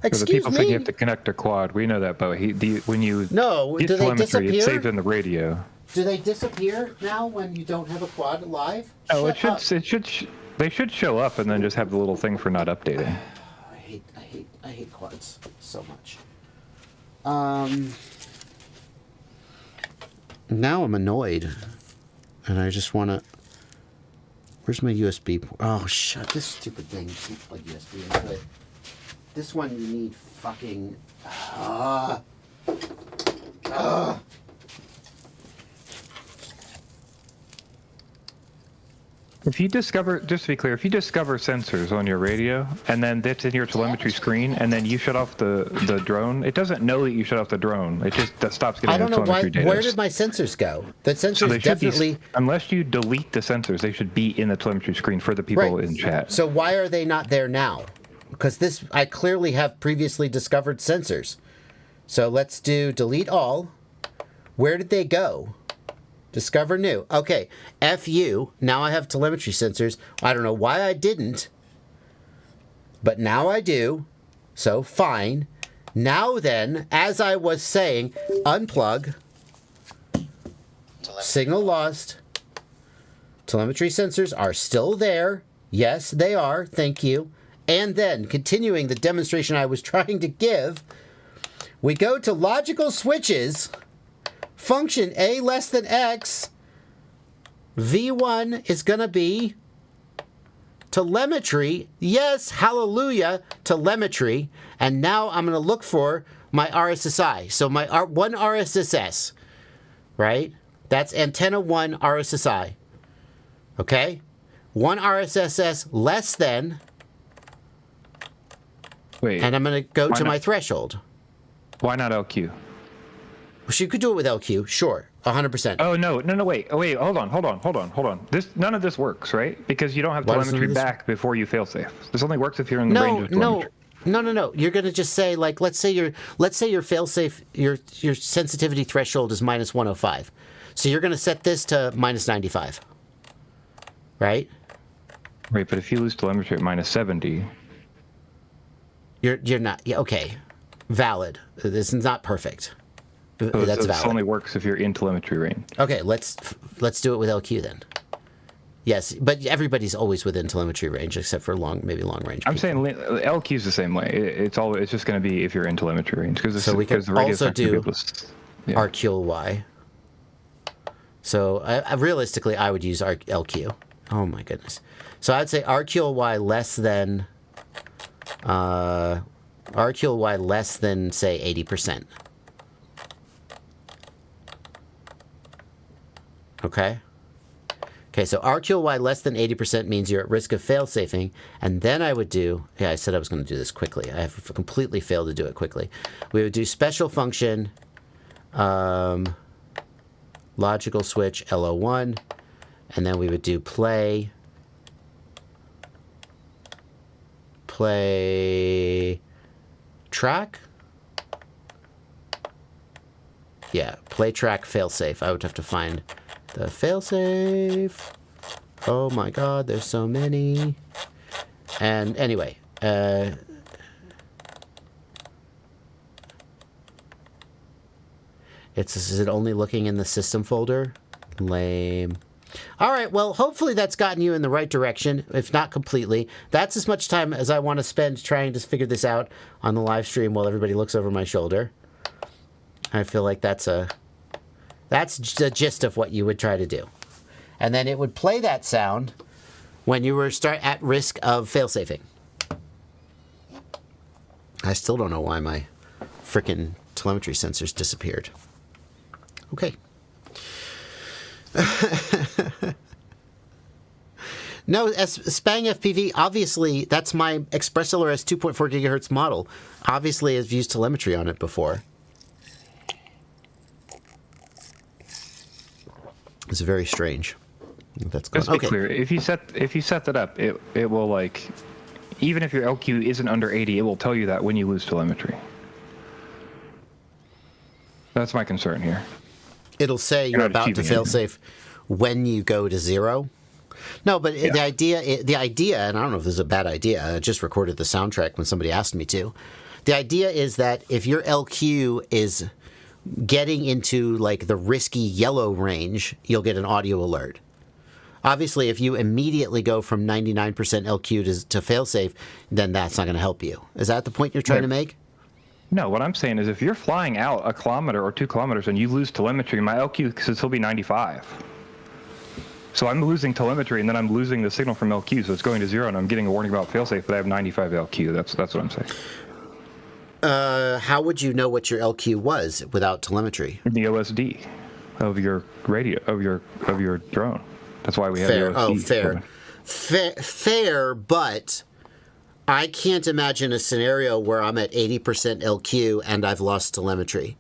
Excuse me? The people think you have to connect a quad. We know that, but when you get do they disappear? It's saved in the radio. Do they disappear now when you don't have a quad live? Oh, they should show up and then just have the little thing for not updating. I hate quads so much. Now I'm annoyed, and I just want to. Where's my USB? Oh, shut this stupid thing. You can't plug USB into it. This one you need fucking. If you discover, just to be clear, if you discover sensors on your radio and then that's in your telemetry screen and then you shut off the drone, it doesn't know that you shut off the drone. It just stops getting the telemetry data. Where did my sensors go? The sensors definitely. Unless you delete the sensors, they should be in the telemetry screen for the people in chat. So why are they not there now? Because I clearly have previously discovered sensors. So let's do delete all. Where did they go? Discover new. Okay, FU. Now I have telemetry sensors. I don't know why I didn't, but now I do. So fine. Now then, as I was saying, unplug. Signal lost. Telemetry sensors are still there. Yes, they are. Thank you. And then, continuing the demonstration I was trying to give, we go to logical switches. Function A less than X, V1 is going to be telemetry. Yes, hallelujah, telemetry. And now I'm going to look for my RSSI. So my one RSSS, right? That's antenna 1 RSSI. Okay? 1 RSSS less than. Wait. And I'm going to go to not? my threshold. Why not LQ? So you could do it with LQ, sure, 100%. Oh no, wait, hold on. None of this works, right? Because you don't have Why does telemetry none of this back before you failsafe. This only works if you're in the range of telemetry. No. You're going to just say, like, let's say your failsafe, your sensitivity threshold is minus 105. So you're going to set this to minus 95, right? Right, but if you lose telemetry at minus 70, you're not. Yeah, okay, valid. This is not perfect. so That's this valid. only works if you're in telemetry range. Okay, let's do it with LQ then. Yes, but everybody's always within telemetry range except for maybe long range. I'm saying LQ is the same way. It's just going to be if you're in telemetry range So we can also do yeah. RQLY. So realistically, I would use LQ. Oh my goodness. So I'd say RQLY less than say 80%. Okay. Okay, so RQLY less than 80% means you're at risk of fail-safing, and then I would do, I said I was going to do this quickly. I have completely failed to do it quickly. We would do special function, logical switch LO1, and then we would do play track. Yeah, play track failsafe. I would have to find the failsafe. Oh my god, there's so many. And anyway, is it only looking in the system folder? Lame. All right, well, hopefully that's gotten you in the right direction, if not completely. That's as much time as I want to spend trying to figure this out on the live stream while everybody looks over my shoulder. I feel like that's the gist of what you would try to do. And then it would play that sound when you were at risk of failsafing. I still don't know why my frickin' telemetry sensors disappeared. Okay. No, Spang FPV, obviously, that's my Express LRS 2.4 gigahertz model. Obviously, I've used telemetry on it before. It's very strange. That's Let's be clear. If you set that up, it will, like, even if your LQ isn't under 80, it will tell you that when you lose telemetry. That's my concern here. It'll say you're about to failsafe when you go to 0. No, but the idea, and I don't know if this is a bad idea. I just recorded the soundtrack when somebody asked me to. The idea is that if your LQ is getting into like the risky yellow range, you'll get an audio alert. Obviously, if you immediately go from 99% LQ to failsafe, then that's not going to help you. Is that the point you're trying to make? No, what I'm saying is if you're flying out 1 kilometer or 2 kilometers and you lose telemetry, my LQ could still be 95. So I'm losing telemetry and then I'm losing the signal from LQ, so it's going to 0 and I'm getting a warning about failsafe, but I have 95 LQ. That's what I'm saying. How would you know what your LQ was without telemetry? The OSD of your radio, of your drone. That's why we have the OSD. Fair, but I can't imagine a scenario where I'm at 80% LQ and I've lost telemetry.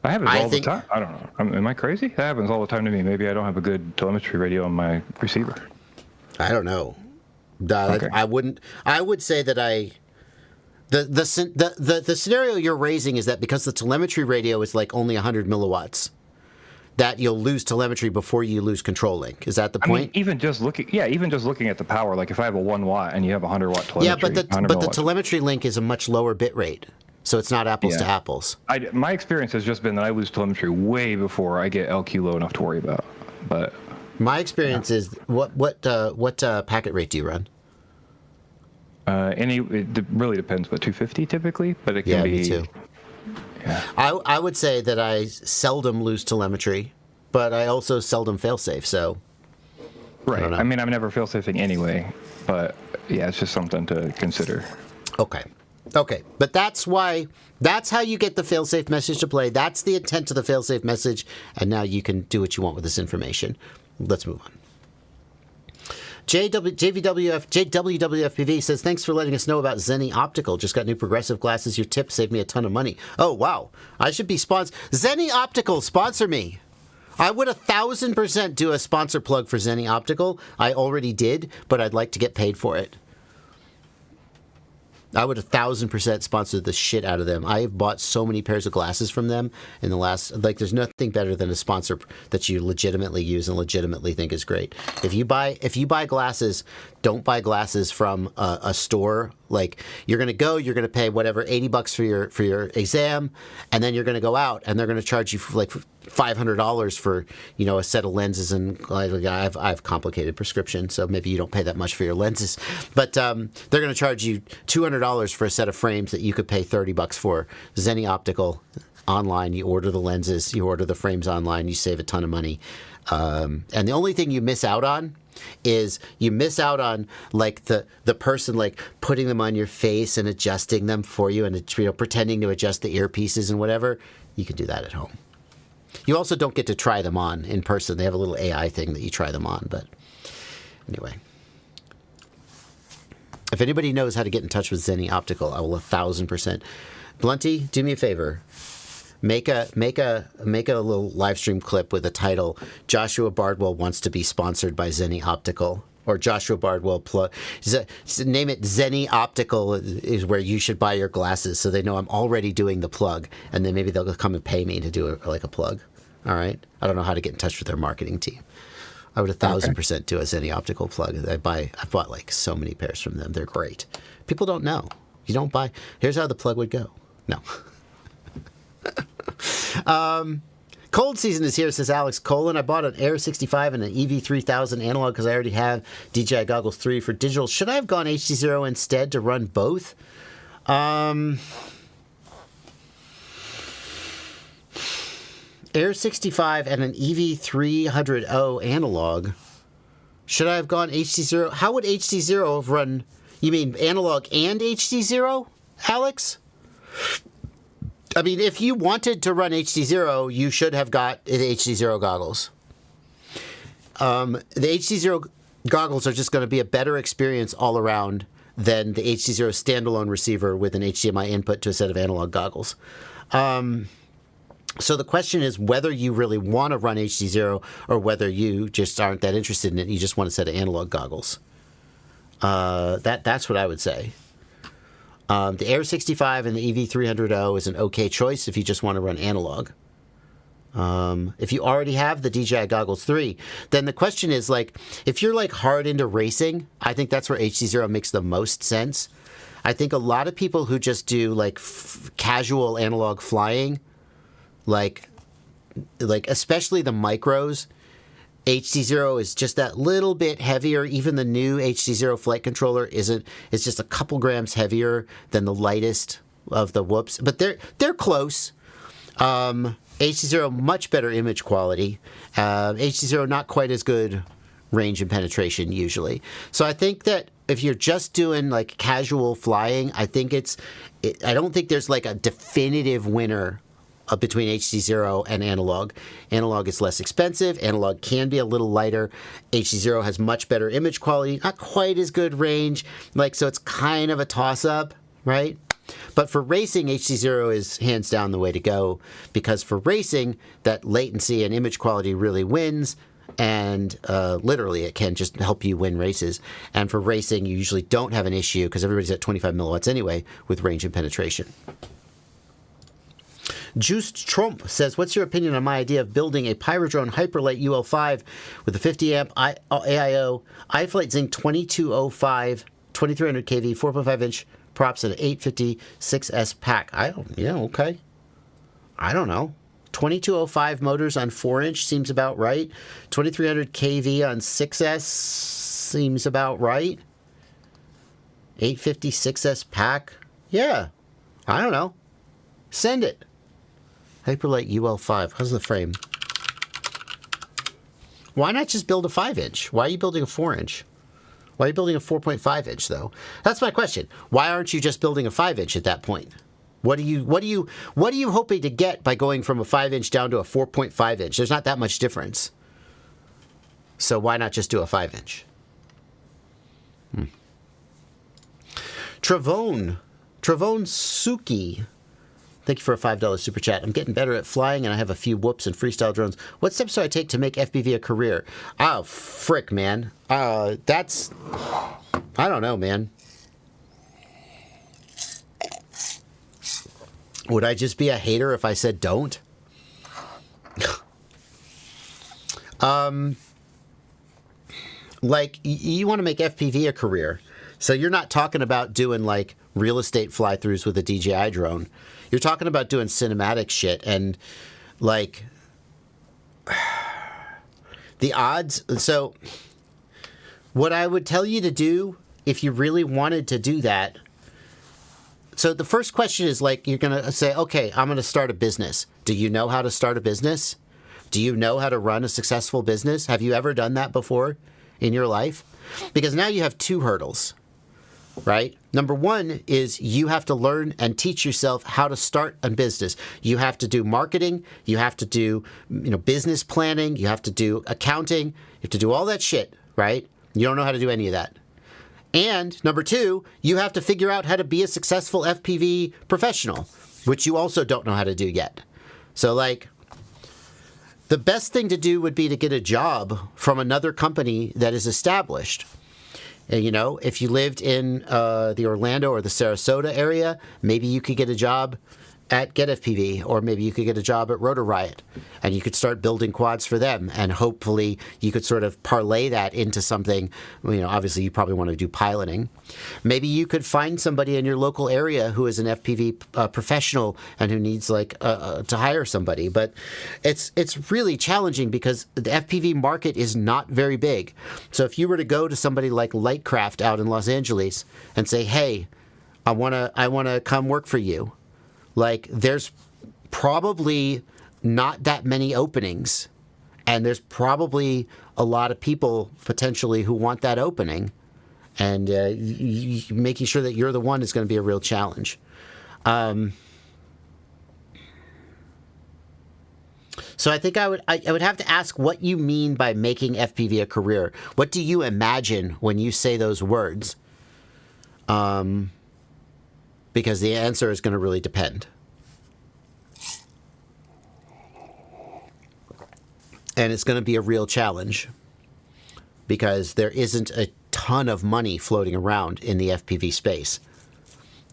That happens all the time. I don't know. Am I crazy? That happens all the time to me. Maybe I don't have a good telemetry radio on my receiver. I don't know. Okay. I would say that the scenario you're raising is that because the telemetry radio is like only 100 milliwatts, that you'll lose telemetry before you lose control link. Is that the point? I mean, even just looking at the power, like if I have a 1 watt and you have 100 watt telemetry. Yeah, but the telemetry link is a much lower bit rate, so it's not apples to apples. My experience has just been that I lose telemetry way before I get LQ low enough to worry about. But my experience is what packet rate do you run? It really depends, but 250 typically, but it can be. Me too. Yeah. I would say that I seldom lose telemetry, but I also seldom failsafe. So Right. I mean, I'm never fail-safing anyway, but yeah, it's just something to consider. Okay. But that's how you get the fail-safe message to play. That's the intent of the fail-safe message, and now you can do what you want with this information. Let's move on. JWWFPV says, thanks for letting us know about Zenni Optical. Just got new progressive glasses. Your tip saved me a ton of money. Oh, wow. I should be sponsored. Zenni Optical, sponsor me. I would 1,000% do a sponsor plug for Zenni Optical. I already did, but I'd like to get paid for it. I would 1,000% sponsor the shit out of them. I have bought so many pairs of glasses from them in the last, there's nothing better than a sponsor that you legitimately use and legitimately think is great. If you buy glasses, don't buy glasses from a store. Like, you're going to pay whatever, $80 for your exam, and then you're going to go out and they're going to charge you for $500 for, a set of lenses, and I have complicated prescription, so maybe you don't pay that much for your lenses, but they're going to charge you $200 for a set of frames that you could pay $30 for. Zenni Optical, online, you order the lenses, you order the frames online, you save a ton of money, and the only thing you miss out on is like the person like putting them on your face and adjusting them for you and pretending to adjust the earpieces and whatever. You can do that at home. You also don't get to try them on in person. They have a little AI thing that you try them on. But anyway, if anybody knows how to get in touch with Zenni Optical, I will 1,000%. Blunty, do me a favor. Make a little live stream clip with the title "Joshua Bardwell wants to be sponsored by Zenni Optical," or Joshua Bardwell plug. Name it Zenni Optical is where you should buy your glasses, so they know I'm already doing the plug, and then maybe they'll come and pay me to do a plug. All right. I don't know how to get in touch with their marketing team. I would 1,000% do a Zenni Optical plug. I've bought like so many pairs from them. They're great. People don't know. You don't buy. Here's how the plug would go. No. Cold season is here, says Alex Colin. I bought an Air 65 and an EV3000 analog because I already have DJI Goggles 3 for digital. Should I have gone HD0 instead to run both? Air 65 and an EV300O analog. Should I have gone HD0? How would HD0 have run? You mean analog and HD0, Alex? I mean, if you wanted to run HD0, you should have got the HD0 goggles. The HD0 goggles are just going to be a better experience all around than the HD0 standalone receiver with an HDMI input to a set of analog goggles. So the question is whether you really want to run HD0 or whether you just aren't that interested in it. You just want a set of analog goggles. That's what I would say. The Air 65 and the EV300O is an okay choice if you just want to run analog. If you already have the DJI Goggles 3, then the question is, like, if you're like hard into racing, I think that's where HD0 makes the most sense. I think a lot of people who just do like casual analog flying, like especially the micros, HD0 is just that little bit heavier. Even the new HD0 flight controller it's just a couple grams heavier than the lightest of the whoops, but they're close. HD0 much better image quality. HD0 not quite as good range and penetration usually. So I think that if you're just doing like casual flying, I don't think there's like a definitive winner between HD0 and analog. Analog is less expensive. Analog can be a little lighter. HD0 has much better image quality, not quite as good range. So it's kind of a toss-up, right? But for racing, HD0 is hands down the way to go, because for racing, that latency and image quality really wins, and literally it can just help you win races. And for racing, you usually don't have an issue because everybody's at 25 milliwatts anyway with range and penetration. Juiced Trump says, what's your opinion on my idea of building a Pyrodrone Hyperlight UL5 with a 50 amp AIO iFlight Zing 2205 2300 kV 4.5 inch props and an 856S pack? Okay. I don't know. 2205 motors on 4 inch seems about right. 2300 kV on 6S seems about right. 856S pack? Yeah. I don't know. Send it. Hyperlight UL5. How's the frame? Why not just build a 5-inch? Why are you building a 4-inch? Why are you building a 4.5-inch though? That's my question. Why aren't you just building a 5-inch at that point? What are you hoping to get by going from a 5-inch down to a 4.5-inch? There's not that much difference. So why not just do a 5-inch? Travone Suki. Thank you for a $5 super chat. I'm getting better at flying and I have a few whoops and freestyle drones. What steps do I take to make FPV a career? Oh, frick, man. I don't know, man. Would I just be a hater if I said don't? Like, you want to make FPV a career. So you're not talking about doing, like, real estate fly-throughs with a DJI drone. You're talking about doing cinematic shit. And, like, the odds... So, what I would tell you to do, if you really wanted to do that... So the first question is, like, you're going to say, okay, I'm going to start a business. Do you know how to start a business? Do you know how to run a successful business? Have you ever done that before in your life? Because now you have two hurdles, right? Number one is you have to learn and teach yourself how to start a business. You have to do marketing. You have to do, business planning. You have to do accounting. You have to do all that shit, right? You don't know how to do any of that. And number two, you have to figure out how to be a successful FPV professional, which you also don't know how to do yet. So, like, the best thing to do would be to get a job from another company that is established. And, if you lived in the Orlando or the Sarasota area, maybe you could get a job at Get FPV, or maybe you could get a job at Rotor Riot, and you could start building quads for them, and hopefully you could sort of parlay that into something. Obviously you probably want to do piloting. Maybe you could find somebody in your local area who is an FPV professional and who needs to hire somebody. But it's really challenging because the FPV market is not very big. So if you were to go to somebody like Lightcraft out in Los Angeles and say, hey, I want to come work for you. Like, there's probably not that many openings, and there's probably a lot of people potentially who want that opening, and making sure that you're the one is going to be a real challenge. So I think I would have to ask what you mean by making FPV a career. What do you imagine when you say those words? Because the answer is going to really depend. And it's going to be a real challenge because there isn't a ton of money floating around in the FPV space.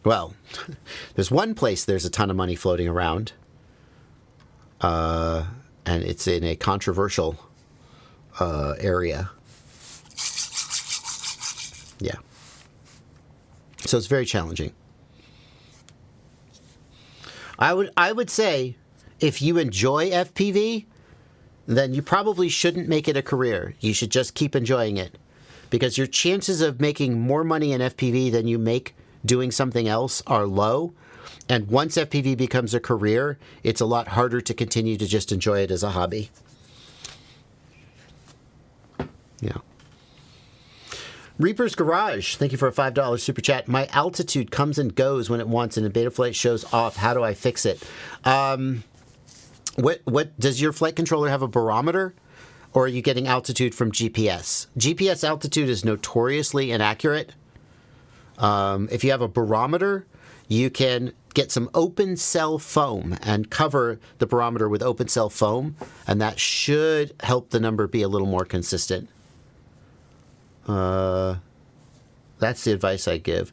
Well, there's one place there's a ton of money floating around, and it's in a controversial area. Yeah. So it's very challenging. I would say if you enjoy FPV, then you probably shouldn't make it a career. You should just keep enjoying it, because your chances of making more money in FPV than you make doing something else are low. And once FPV becomes a career, it's a lot harder to continue to just enjoy it as a hobby. Yeah. Reaper's Garage, thank you for a $5 super chat. My altitude comes and goes when it wants, and the Betaflight shows off. How do I fix it? What does your flight controller have a barometer, or are you getting altitude from GPS? GPS altitude is notoriously inaccurate. If you have a barometer, you can get some open cell foam and cover the barometer with open cell foam, and that should help the number be a little more consistent. That's the advice I give.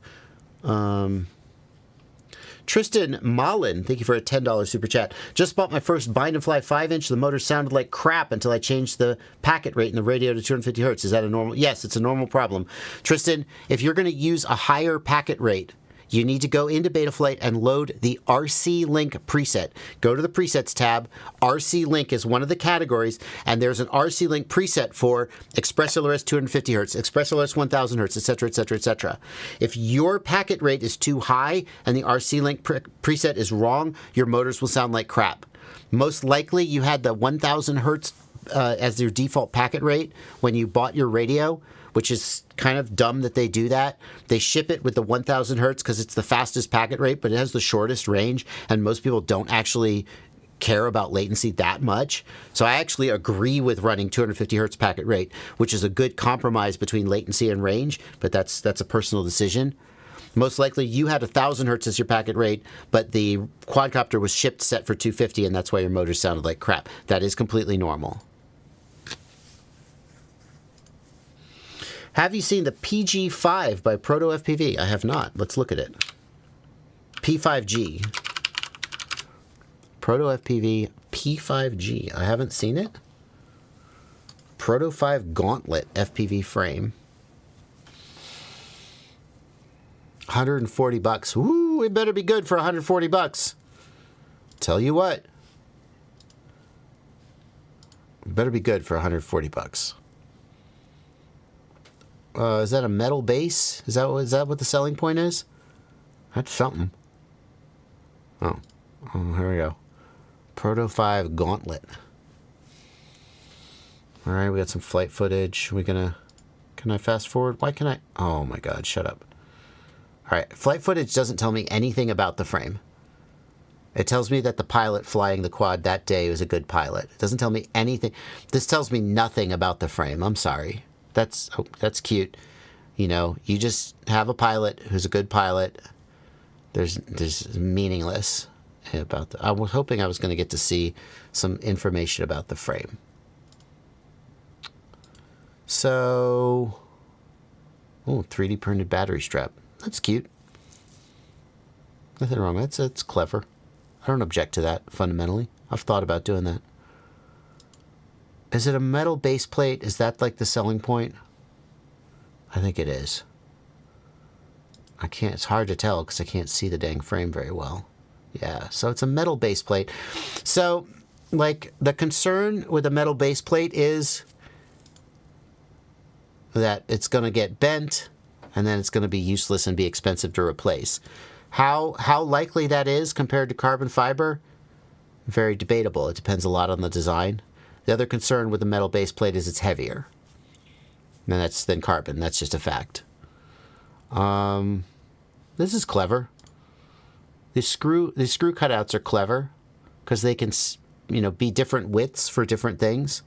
Tristan Mullen, thank you for a $10 super chat. Just bought my first bind and fly 5-inch. The motor sounded like crap until I changed the packet rate in the radio to 250 hertz. Is that a normal? Yes, it's a normal problem. Tristan, if you're going to use a higher packet rate, you need to go into Betaflight and load the RC Link preset. Go to the presets tab. RC Link is one of the categories, and there's an RC Link preset for Express LRS 250 hertz, Express LRS 1000 hertz, etc., etc., etc. If your packet rate is too high and the RC Link preset is wrong, your motors will sound like crap. Most likely you had the 1000 hertz as their default packet rate when you bought your radio, which is kind of dumb that they do that. They ship it with the 1000 hertz because it's the fastest packet rate, but it has the shortest range, and most people don't actually care about latency that much. So I actually agree with running 250 hertz packet rate, which is a good compromise between latency and range, but that's a personal decision. Most likely you had 1000 hertz as your packet rate, but the quadcopter was shipped set for 250, and that's why your motor sounded like crap. That is completely normal. Have you seen the PG5 by Proto FPV? I have not. Let's look at it. P5G. Proto FPV P5G. I haven't seen it. Proto 5 Gauntlet FPV frame. $140. Woo, it better be good for $140. Tell you what. It better be good for $140. Is that a metal base? Is that what the selling point is? That's something. Oh, here we go. Proto 5 Gauntlet. All right, we got some flight footage. Can I fast forward? Why can I? Oh my God, shut up. All right, flight footage doesn't tell me anything about the frame. It tells me that the pilot flying the quad that day was a good pilot. It doesn't tell me anything. This tells me nothing about the frame. I'm sorry. That's cute. You know, you just have a pilot who's a good pilot. There's meaningless about I was hoping I was going to get to see some information about the frame. So, 3D printed battery strap. That's cute. Nothing wrong with it. It's clever. I don't object to that, fundamentally. I've thought about doing that. Is it a metal base plate? Is that like the selling point? I think it is. I can't, it's hard to tell because I can't see the dang frame very well. Yeah, so it's a metal base plate. So, like, the concern with a metal base plate is that it's going to get bent and then it's going to be useless and be expensive to replace. How likely that is compared to carbon fiber? Very debatable. It depends a lot on the design. The other concern with the metal base plate is it's heavier than carbon. That's just a fact. This is clever. These screw cutouts are clever because they can, be different widths for different things.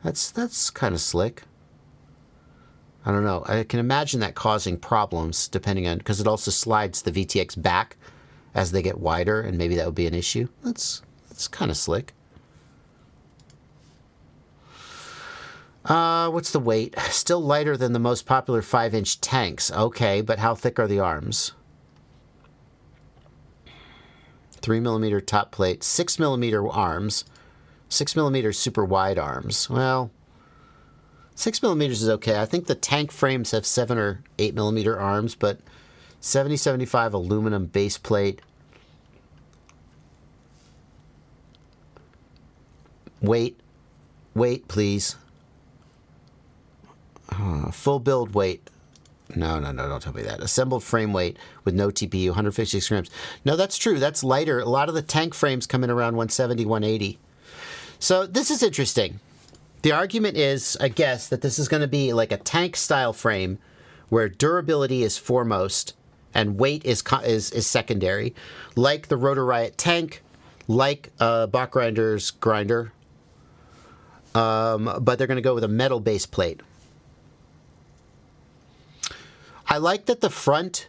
That's kind of slick. I don't know. I can imagine that causing problems depending on, because it also slides the VTX back as they get wider, and maybe that would be an issue. That's kind of slick. What's the weight? Still lighter than the most popular 5-inch tanks. Okay, but how thick are the arms? 3mm top plate, 6mm arms, 6mm super wide arms. Well, 6mm is okay. I think the tank frames have 7 or 8mm arms, but 70-75 aluminum base plate. Weight, please. Full build weight. No, don't tell me that. Assembled frame weight with no TPU, 156 grams. No, that's true. That's lighter. A lot of the tank frames come in around 170, 180. So this is interesting. The argument is, I guess, that this is going to be like a tank-style frame where durability is foremost and weight is secondary, like the Rotor Riot tank, like Bach Grinder's grinder, but they're going to go with a metal base plate. I like that the front,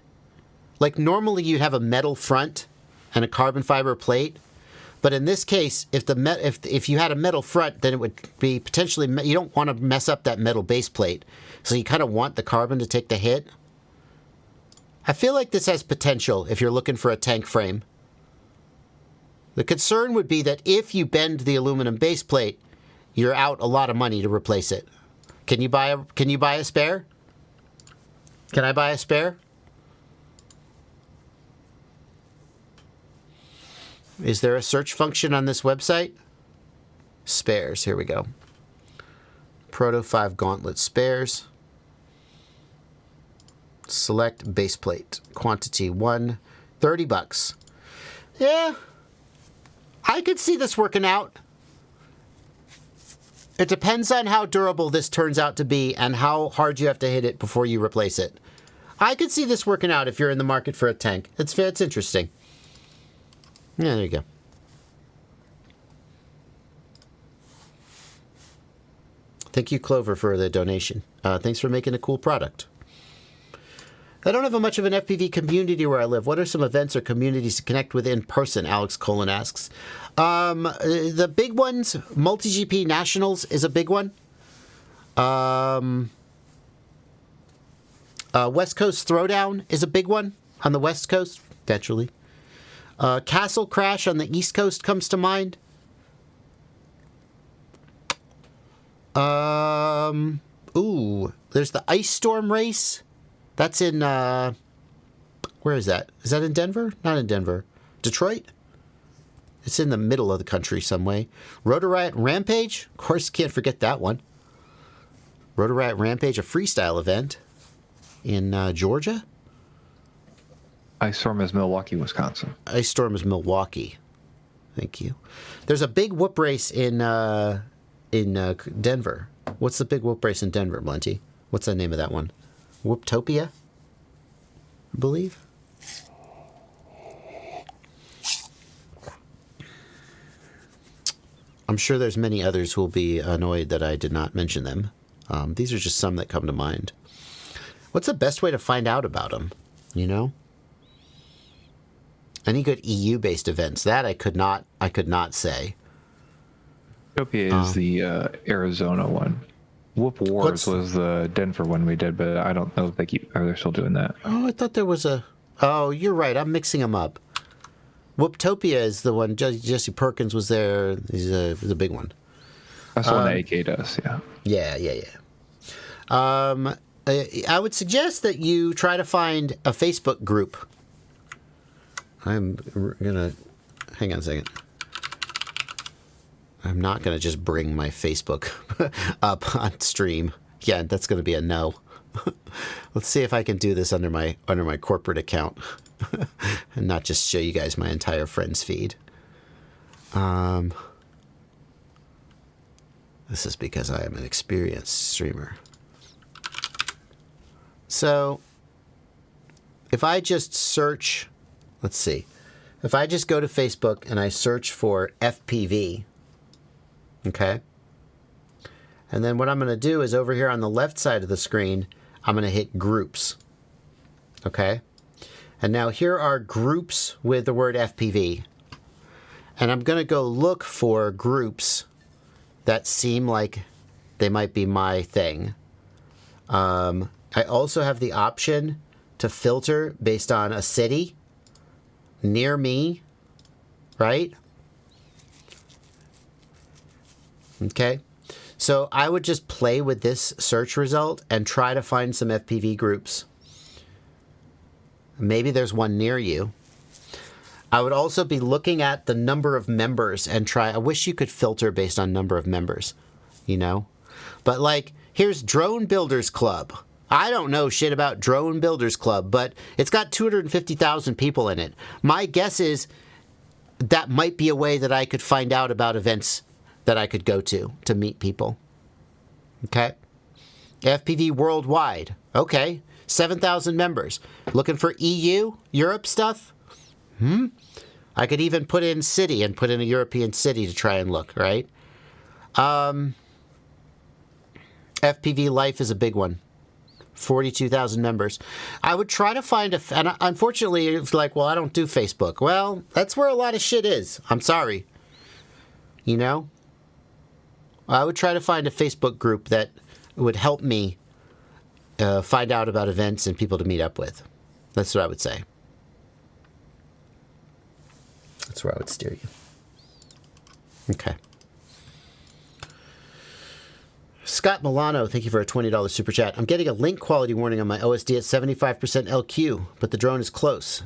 like normally you'd have a metal front and a carbon fiber plate, but in this case, if you had a metal front, then it would be potentially, you don't want to mess up that metal base plate, so you kind of want the carbon to take the hit. I feel like this has potential if you're looking for a tank frame. The concern would be that if you bend the aluminum base plate, you're out a lot of money to replace it. Can you buy a spare? Can I buy a spare? Is there a search function on this website? Spares, here we go. Proto 5 Gauntlet spares. Select base plate. Quantity 1, $30. Yeah, I could see this working out. It depends on how durable this turns out to be and how hard you have to hit it before you replace it. I could see this working out if you're in the market for a tank. It's interesting. Yeah, there you go. Thank you, Clover, for the donation. Thanks for making a cool product. I don't have much of an FPV community where I live. What are some events or communities to connect with in person? Alex Colon asks. The big ones, MultiGP Nationals is a big one. West Coast Throwdown is a big one on the West Coast, naturally. Castle Crash on the East Coast comes to mind. There's the Ice Storm Race. That's in, where is that? Is that in Denver? Not in Denver. Detroit? It's in the middle of the country some way. Rotor Riot Rampage? Of course, can't forget that one. Rotor Riot Rampage, a freestyle event in Georgia? Ice Storm is Milwaukee, Wisconsin. Ice Storm is Milwaukee. Thank you. There's a big whoop race in Denver. What's the big whoop race in Denver, Blenty? What's the name of that one? Whooptopia, I believe. I'm sure there's many others who will be annoyed that I did not mention them. These are just some that come to mind. What's the best way to find out about them? You know? Any good EU-based events? That I could not say. Utopia is the Arizona one. Whoop Wars was the Denver one we did, but I don't know if they're still doing that. Oh, I thought there was a... Oh, you're right. I'm mixing them up. Whooptopia is the one. Jesse Perkins was there. He's a big one. That's the one that AK does, yeah. Yeah. I would suggest that you try to find a Facebook group. I'm going to... Hang on a second. I'm not going to just bring my Facebook up on stream. Yeah, that's going to be a no. Let's see if I can do this under my corporate account and not just show you guys my entire friends feed. This is because I am an experienced streamer. So if I just search, let's see. If I just go to Facebook and I search for FPV, okay? And then what I'm going to do is over here on the left side of the screen, I'm going to hit groups. Okay? And now here are groups with the word FPV. And I'm going to go look for groups that seem like they might be my thing. I also have the option to filter based on a city near me, right? Okay, so I would just play with this search result and try to find some FPV groups. Maybe there's one near you. I would also be looking at the number of members and I wish you could filter based on number of members, you know? But like, here's Drone Builders Club. I don't know shit about Drone Builders Club, but it's got 250,000 people in it. My guess is that might be a way that I could find out about events that I could go to meet people. Okay? FPV Worldwide. Okay. 7,000 members. Looking for EU, Europe stuff? I could even put in city and put in a European city to try and look, right? FPV Life is a big one. 42,000 members. I would try to find and unfortunately, it's like, well, I don't do Facebook. Well, that's where a lot of shit is. I'm sorry. You know? I would try to find a Facebook group that would help me find out about events and people to meet up with. That's what I would say. That's where I would steer you. Okay. Scott Milano, thank you for a $20 super chat. I'm getting a link quality warning on my OSD at 75% LQ, but the drone is close.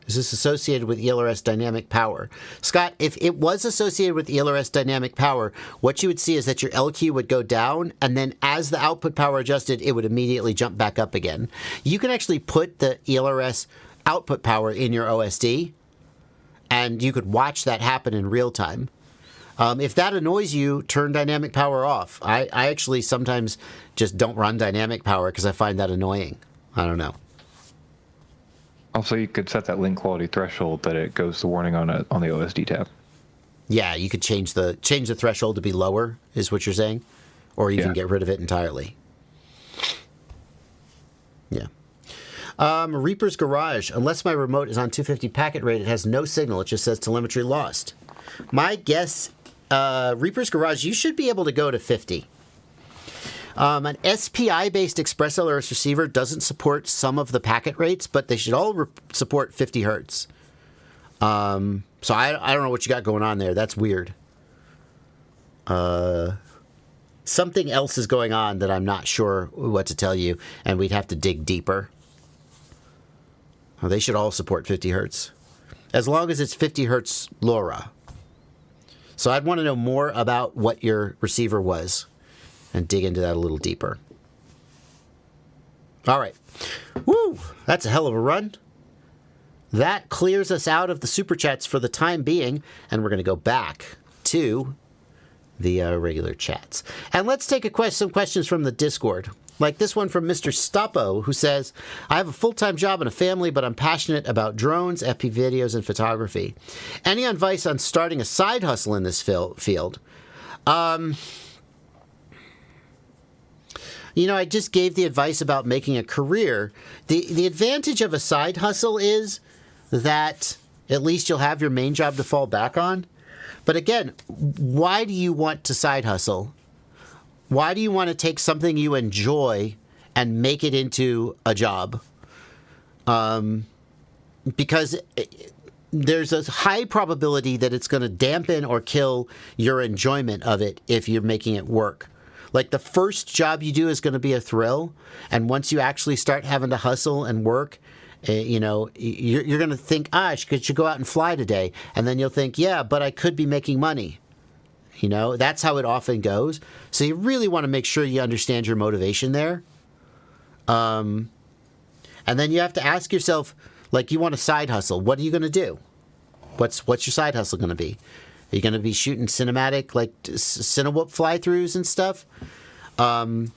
Is this associated with ELRS dynamic power? Scott, if it was associated with ELRS dynamic power, what you would see is that your LQ would go down, and then as the output power adjusted, it would immediately jump back up again. You can actually put the ELRS output power in your OSD, and you could watch that happen in real time. If that annoys you, turn dynamic power off. I actually sometimes just don't run dynamic power because I find that annoying. I don't know. Also, you could set that link quality threshold that it goes to warning on the OSD tab. Yeah, you could change the threshold to be lower, is what you're saying, or even Yeah. get rid of it entirely. Yeah. Reaper's Garage. Unless my remote is on 250 packet rate, it has no signal. It just says telemetry lost. My guess, Reaper's Garage, you should be able to go to 50. An SPI-based Express LRS receiver doesn't support some of the packet rates, but they should all support 50 hertz. So I don't know what you got going on there. That's weird. Something else is going on that I'm not sure what to tell you, and we'd have to dig deeper. Well, they should all support 50 hertz, as long as it's 50 hertz LoRa. So I'd want to know more about what your receiver was and dig into that a little deeper. All right. Woo! That's a hell of a run. That clears us out of the Super Chats for the time being, and we're going to go back to the regular chats. And let's take some questions from the Discord. Like this one from Mr. Stoppo, who says, I have a full-time job and a family, but I'm passionate about drones, FP videos, and photography. Any advice on starting a side hustle in this field? You know, I just gave the advice about making a career. The advantage of a side hustle is that at least you'll have your main job to fall back on. But again, why do you want to side hustle? Why do you want to take something you enjoy and make it into a job? Because there's a high probability that it's going to dampen or kill your enjoyment of it if you're making it work. Like the first job you do is going to be a thrill, and once you actually start having to hustle and work, you know, you're going to think, I should go out and fly today, and then you'll think, yeah, but I could be making money. You know, that's how it often goes. So you really want to make sure you understand your motivation there. And then you have to ask yourself, like, you want a side hustle. What are you going to do? What's your side hustle going to be? Are you going to be shooting cinematic, like Cinewhoop fly-throughs and stuff? You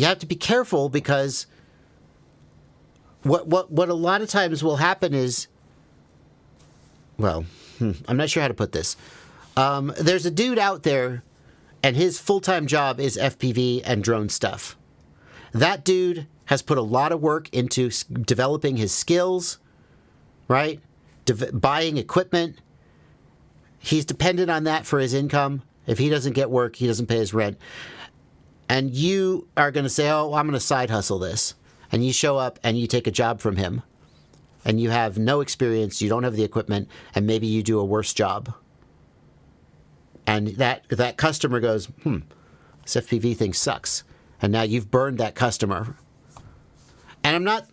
have to be careful because what a lot of times will happen is, well, I'm not sure how to put this. There's a dude out there, and his full-time job is FPV and drone stuff. That dude has put a lot of work into developing his skills, right? Buying equipment. He's dependent on that for his income. If he doesn't get work, he doesn't pay his rent. And you are going to say, oh, I'm going to side hustle this. And you show up and you take a job from him. And you have no experience, you don't have the equipment, and maybe you do a worse job. And that customer goes, this FPV thing sucks. And now you've burned that customer. And I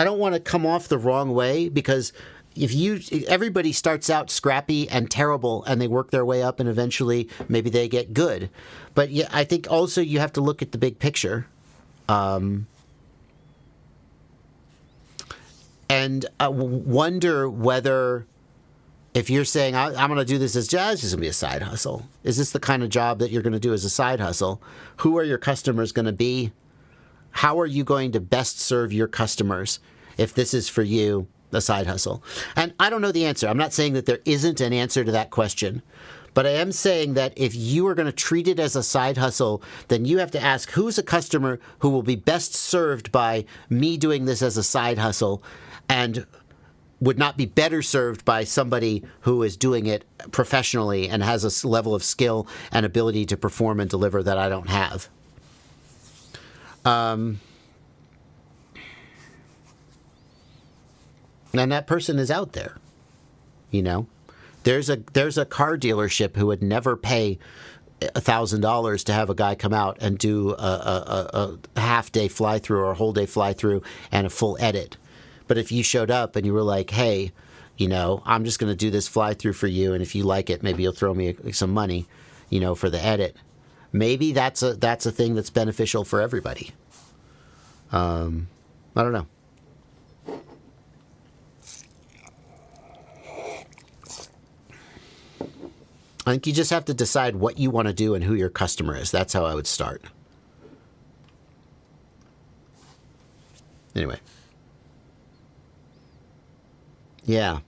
don't want to come off the wrong way, because everybody starts out scrappy and terrible, and they work their way up, and eventually maybe they get good. But yeah, I think also you have to look at the big picture. And wonder whether, if you're saying, I'm going to do this as just going to be a side hustle, is this the kind of job that you're going to do as a side hustle? Who are your customers going to be? How are you going to best serve your customers if this is for you, a side hustle? And I don't know the answer. I'm not saying that there isn't an answer to that question. But I am saying that if you are going to treat it as a side hustle, then you have to ask, who's a customer who will be best served by me doing this as a side hustle, and would not be better served by somebody who is doing it professionally and has a level of skill and ability to perform and deliver that I don't have. And that person is out there, you know. There's a car dealership who would never pay $1,000 to have a guy come out and do a half-day fly-through or a whole-day fly-through and a full edit. But if you showed up and you were like, hey, you know, I'm just going to do this fly-through for you, and if you like it, maybe you'll throw me some money, you know, for the edit. Maybe that's a thing that's beneficial for everybody. I don't know. I think you just have to decide what you want to do and who your customer is. That's how I would start. Anyway. Yeah.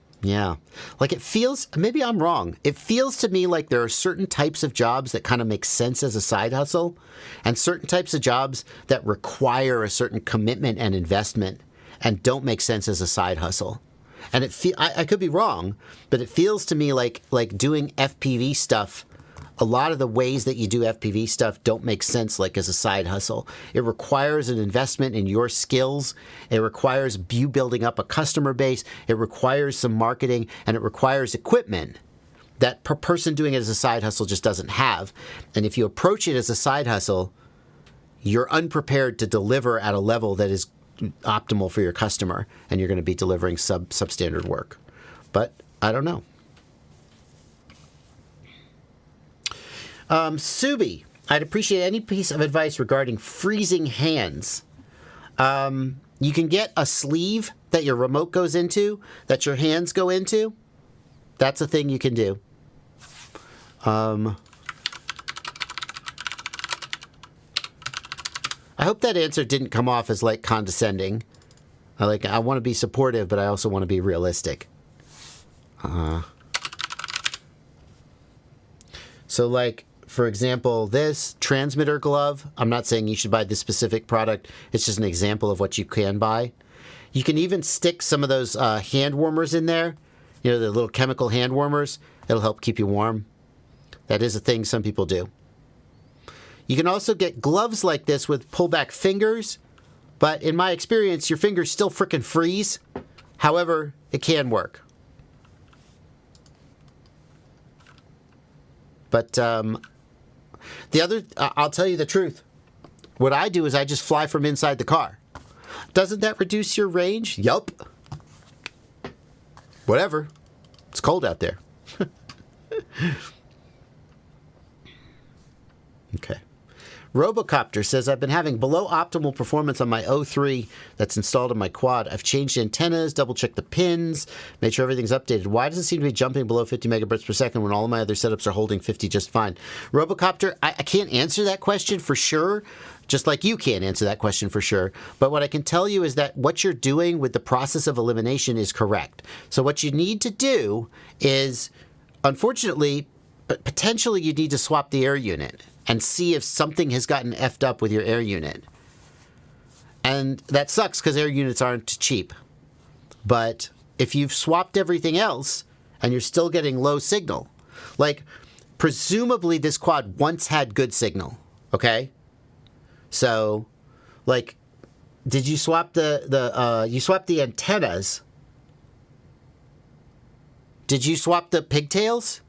Like it feels, maybe I'm wrong. It feels to me like there are certain types of jobs that kind of make sense as a side hustle and certain types of jobs that require a certain commitment and investment and don't make sense as a side hustle. And I could be wrong, but it feels to me like doing FPV stuff, a lot of the ways that you do FPV stuff don't make sense like as a side hustle. It requires an investment in your skills. It requires you building up a customer base. It requires some marketing, and it requires equipment that per person doing it as a side hustle just doesn't have. And if you approach it as a side hustle, you're unprepared to deliver at a level that is optimal for your customer, and you're going to be delivering substandard work. But I don't know. Subi, I'd appreciate any piece of advice regarding freezing hands. You can get a sleeve that your remote goes into, that your hands go into. That's a thing you can do. I hope that answer didn't come off as like condescending. I want to be supportive, but I also want to be realistic. So like, for example, this transmitter glove, I'm not saying you should buy this specific product. It's just an example of what you can buy. You can even stick some of those hand warmers in there. You know, the little chemical hand warmers. It'll help keep you warm. That is a thing some people do. You can also get gloves like this with pullback fingers. But in my experience, your fingers still frickin' freeze. However, it can work. But I'll tell you the truth. What I do is I just fly from inside the car. Doesn't that reduce your range? Yup. Whatever. It's cold out there. Okay. Robocopter says, I've been having below optimal performance on my O3 that's installed in my quad. I've changed antennas, double-checked the pins, made sure everything's updated. Why does it seem to be jumping below 50 megabits per second when all of my other setups are holding 50 just fine? Robocopter, I can't answer that question for sure, just like you can't answer that question for sure. But what I can tell you is that what you're doing with the process of elimination is correct. So what you need to do is, unfortunately, potentially you need to swap the air unit and see if something has gotten effed up with your air unit. And that sucks because air units aren't cheap. But if you've swapped everything else and you're still getting low signal, like presumably this quad once had good signal, okay? So, like, did you swap you swapped the antennas? Did you swap the pigtails?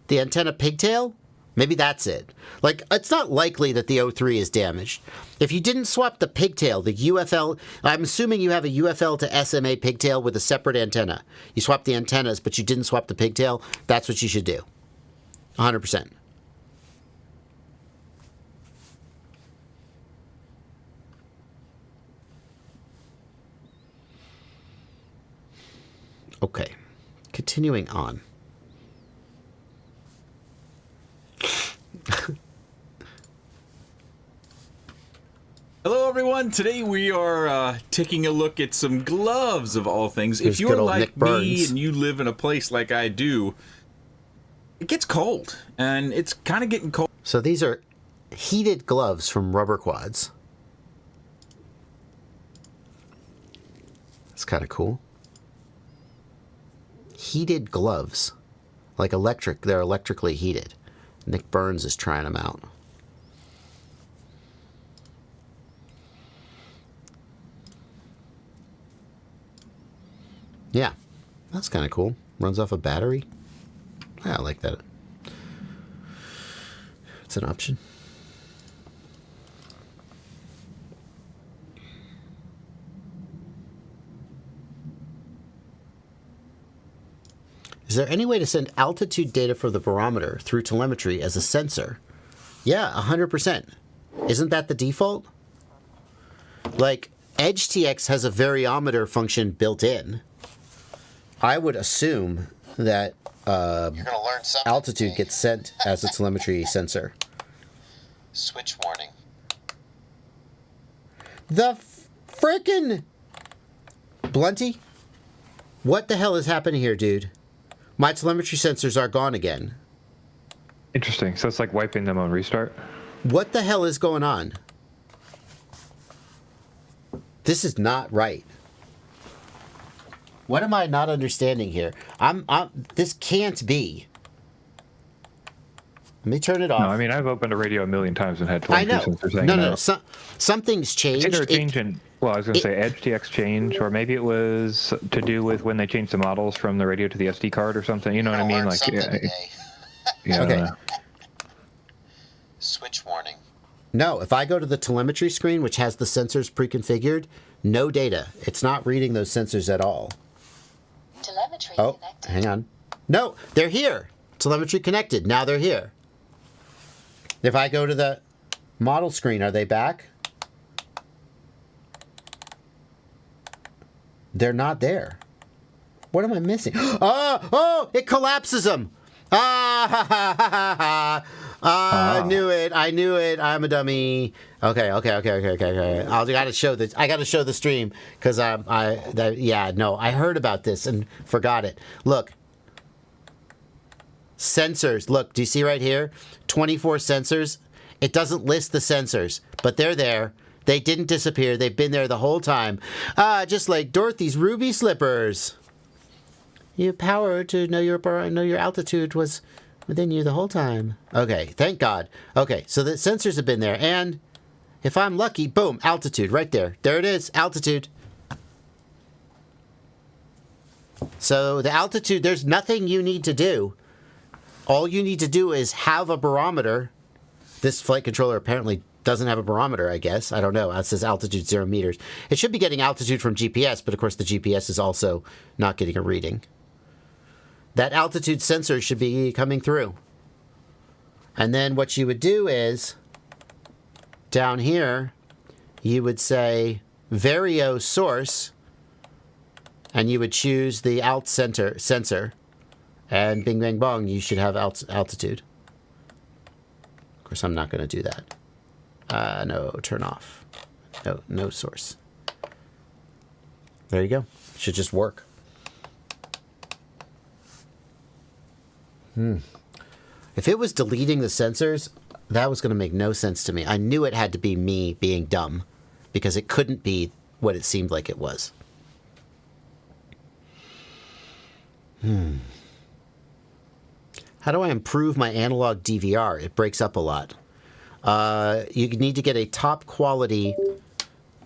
The antenna pigtail? Maybe that's it. Like, it's not likely that the O3 is damaged. If you didn't swap the pigtail, the UFL, I'm assuming you have a UFL to SMA pigtail with a separate antenna. You swap the antennas, but you didn't swap the pigtail. That's what you should do. 100%. Okay. Continuing on. Hello everyone, today we are taking a look at some gloves of all things. If you're like me and you live in a place like I do, it gets cold, and it's kind of getting cold. So these are heated gloves from Rubber Quads. That's kind of cool. Heated gloves. Like electric, they're electrically heated. Nick Burns is trying them out. Yeah, that's kind of cool. Runs off a battery. Yeah, I like that. It's an option. Is there any way to send altitude data for the barometer through telemetry as a sensor? Yeah, 100%. Isn't that the default? Like, EdgeTX has a variometer function built in. I would assume that altitude gets sent as a telemetry sensor. Switch warning. The frickin' Blunty? What the hell is happening here, dude? My telemetry sensors are gone again. Interesting. So it's like wiping them on restart? What the hell is going on? This is not right. What am I not understanding here? This can't be. Let me turn it off. No, I mean, I've opened a radio a million times and had 22 sensors hanging No. out. Something's changed. It's either a change in, well, I was going to say Edge TX change, or maybe it was to do with when they changed the models from the radio to the SD card or something. You know what I mean? Like, yeah. Okay. Switch warning. No, if I go to the telemetry screen, which has the sensors pre-configured, no data. It's not reading those sensors at all. Telemetry connected. Hang on. No, they're here. Telemetry connected. Now they're here. If I go to the model screen, are they back? They're not there. What am I missing? Oh, it collapses them. I knew it. I'm a dummy. Okay. I gotta show the stream because I heard about this and forgot it. Look. Sensors. Look, do you see right here? 24 sensors. It doesn't list the sensors, but they're there. They didn't disappear. They've been there the whole time. Just like Dorothy's ruby slippers. You have power to know your altitude was within you the whole time. Okay, thank God. Okay, so the sensors have been there, and if I'm lucky, boom, altitude right there. There it is, altitude. So the altitude, there's nothing you need to do. All you need to do is have a barometer. This flight controller apparently doesn't have a barometer, I guess. I don't know. It says altitude 0 meters. It should be getting altitude from GPS, but of course the GPS is also not getting a reading. That altitude sensor should be coming through. And then what you would do is, down here, you would say Vario source, and you would choose the alt sensor. And bing, bang, bong, you should have altitude. Of course, I'm not going to do that. No, turn off. No source. There you go. Should just work. If it was deleting the sensors, that was going to make no sense to me. I knew it had to be me being dumb, because it couldn't be what it seemed like it was. How do I improve my analog DVR? It breaks up a lot. You need to get a top quality...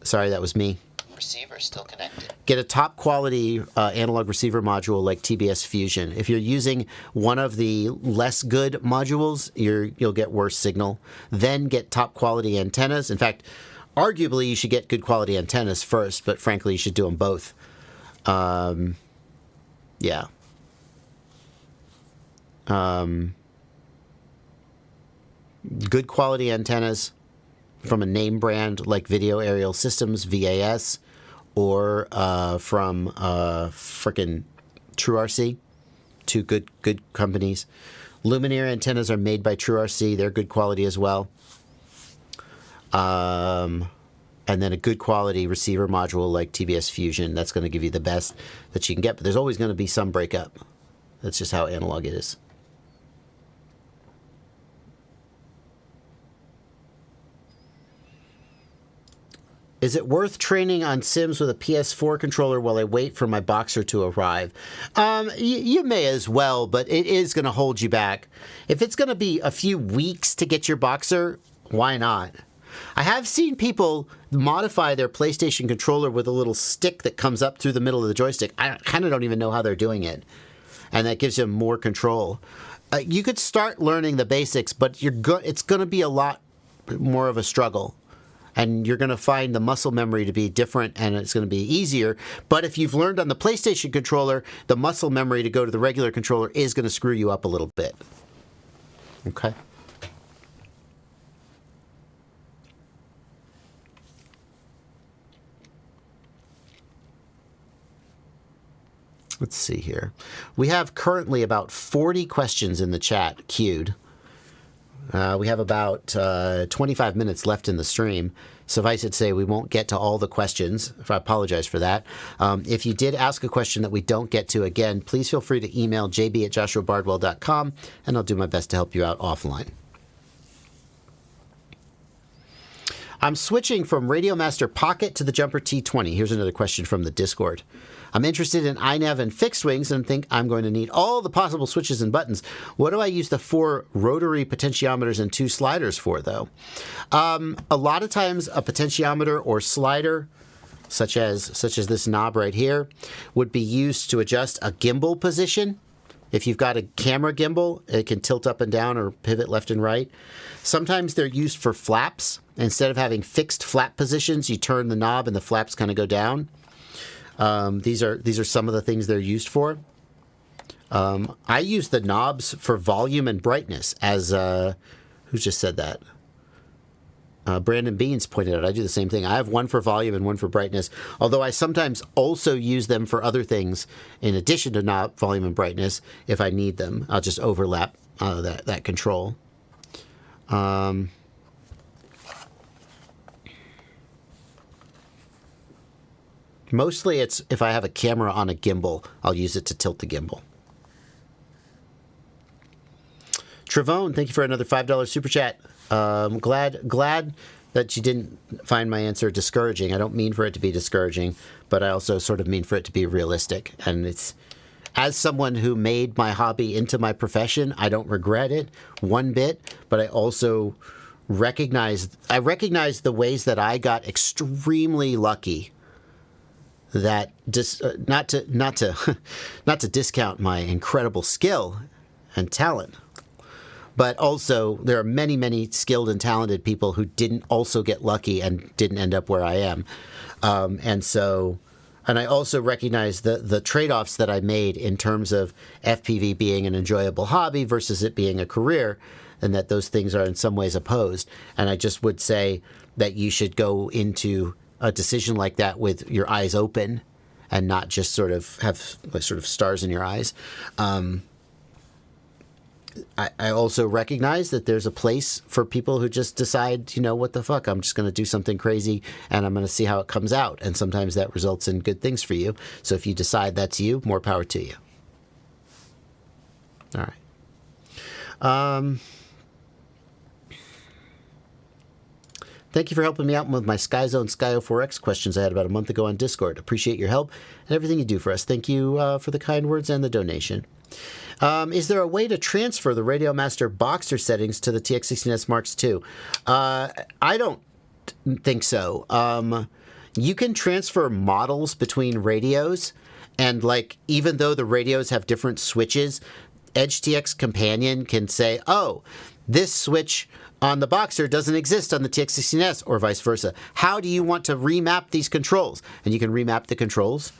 Sorry, that was me. Receiver still connected. Get a top quality analog receiver module like TBS Fusion. If you're using one of the less good modules, you'll get worse signal. Then get top quality antennas. In fact, arguably you should get good quality antennas first, but frankly you should do them both. Yeah. Good quality antennas from a name brand like Video Aerial Systems, VAS, or from frickin' TrueRC, two good companies. Luminaire antennas are made by TrueRC. They're good quality as well. And then a good quality receiver module like TBS Fusion. That's going to give you the best that you can get. But there's always going to be some breakup. That's just how analog it is. Is it worth training on Sims with a PS4 controller while I wait for my Boxer to arrive? You may as well, but it is going to hold you back. If it's going to be a few weeks to get your Boxer, why not? I have seen people modify their PlayStation controller with a little stick that comes up through the middle of the joystick. I kind of don't even know how they're doing it. And that gives you more control. You could start learning the basics, but it's going to be a lot more of a struggle. And you're going to find the muscle memory to be different, and it's going to be easier. But if you've learned on the PlayStation controller, the muscle memory to go to the regular controller is going to screw you up a little bit. Okay. Let's see here. We have currently about 40 questions in the chat queued. We have about 25 minutes left in the stream. Suffice it to say, we won't get to all the questions. I apologize for that. If you did ask a question that we don't get to, again, please feel free to email jb@joshuabardwell.com, and I'll do my best to help you out offline. I'm switching from Radiomaster Pocket to the Jumper T20. Here's another question from the Discord. I'm interested in iNav and fixed wings and think I'm going to need all the possible switches and buttons. What do I use the 4 rotary potentiometers and 2 sliders for, though? A lot of times a potentiometer or slider, such as this knob right here, would be used to adjust a gimbal position. If you've got a camera gimbal, it can tilt up and down or pivot left and right. Sometimes they're used for flaps. Instead of having fixed flap positions, you turn the knob and the flaps kind of go down. These are some of the things they're used for. I use the knobs for volume and brightness, as who just said that? Brandon Beans pointed out. I do the same thing. I have one for volume and one for brightness, although I sometimes also use them for other things in addition to knob volume and brightness if I need them. I'll just overlap that control. Mostly it's if I have a camera on a gimbal, I'll use it to tilt the gimbal. Trevone, thank you for another $5 super chat. Glad that you didn't find my answer discouraging. I don't mean for it to be discouraging, but I also sort of mean for it to be realistic. And it's, as someone who made my hobby into my profession, I don't regret it one bit, but I also recognize the ways that I got extremely lucky. That not to discount my incredible skill and talent, but also there are many skilled and talented people who didn't also get lucky and didn't end up where I am, and I also recognize the trade-offs that I made in terms of FPV being an enjoyable hobby versus it being a career, and that those things are in some ways opposed. And I just would say that you should go into a decision like that with your eyes open and not just sort of have sort of stars in your eyes. I also recognize that there's a place for people who just decide, you know, what the fuck, I'm just going to do something crazy and I'm going to see how it comes out. And sometimes that results in good things for you. So if you decide that's you, more power to you. All right. Thank you for helping me out with my SkyZone Sky04X questions I had about a month ago on Discord. Appreciate your help and everything you do for us. Thank you for the kind words and the donation. Is there a way to transfer the Radiomaster Boxer settings to the TX16S Marks II? I don't think so. You can transfer models between radios, and like even though the radios have different switches, EdgeTX Companion can say, oh, this switch on the Boxer doesn't exist on the TX16S, or vice versa. How do you want to remap these controls? And you can remap the controls.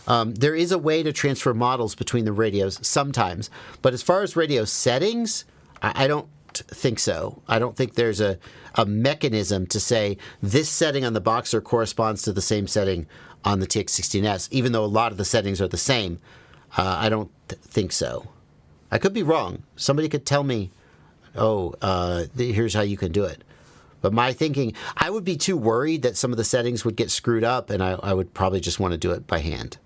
There is a way to transfer models between the radios sometimes, but as far as radio settings, I don't think so. I don't think there's a mechanism to say this setting on the Boxer corresponds to the same setting on the TX16S, even though a lot of the settings are the same. I don't think so. I could be wrong. Somebody could tell me, here's how you can do it. But my thinking, I would be too worried that some of the settings would get screwed up, and I would probably just want to do it by hand.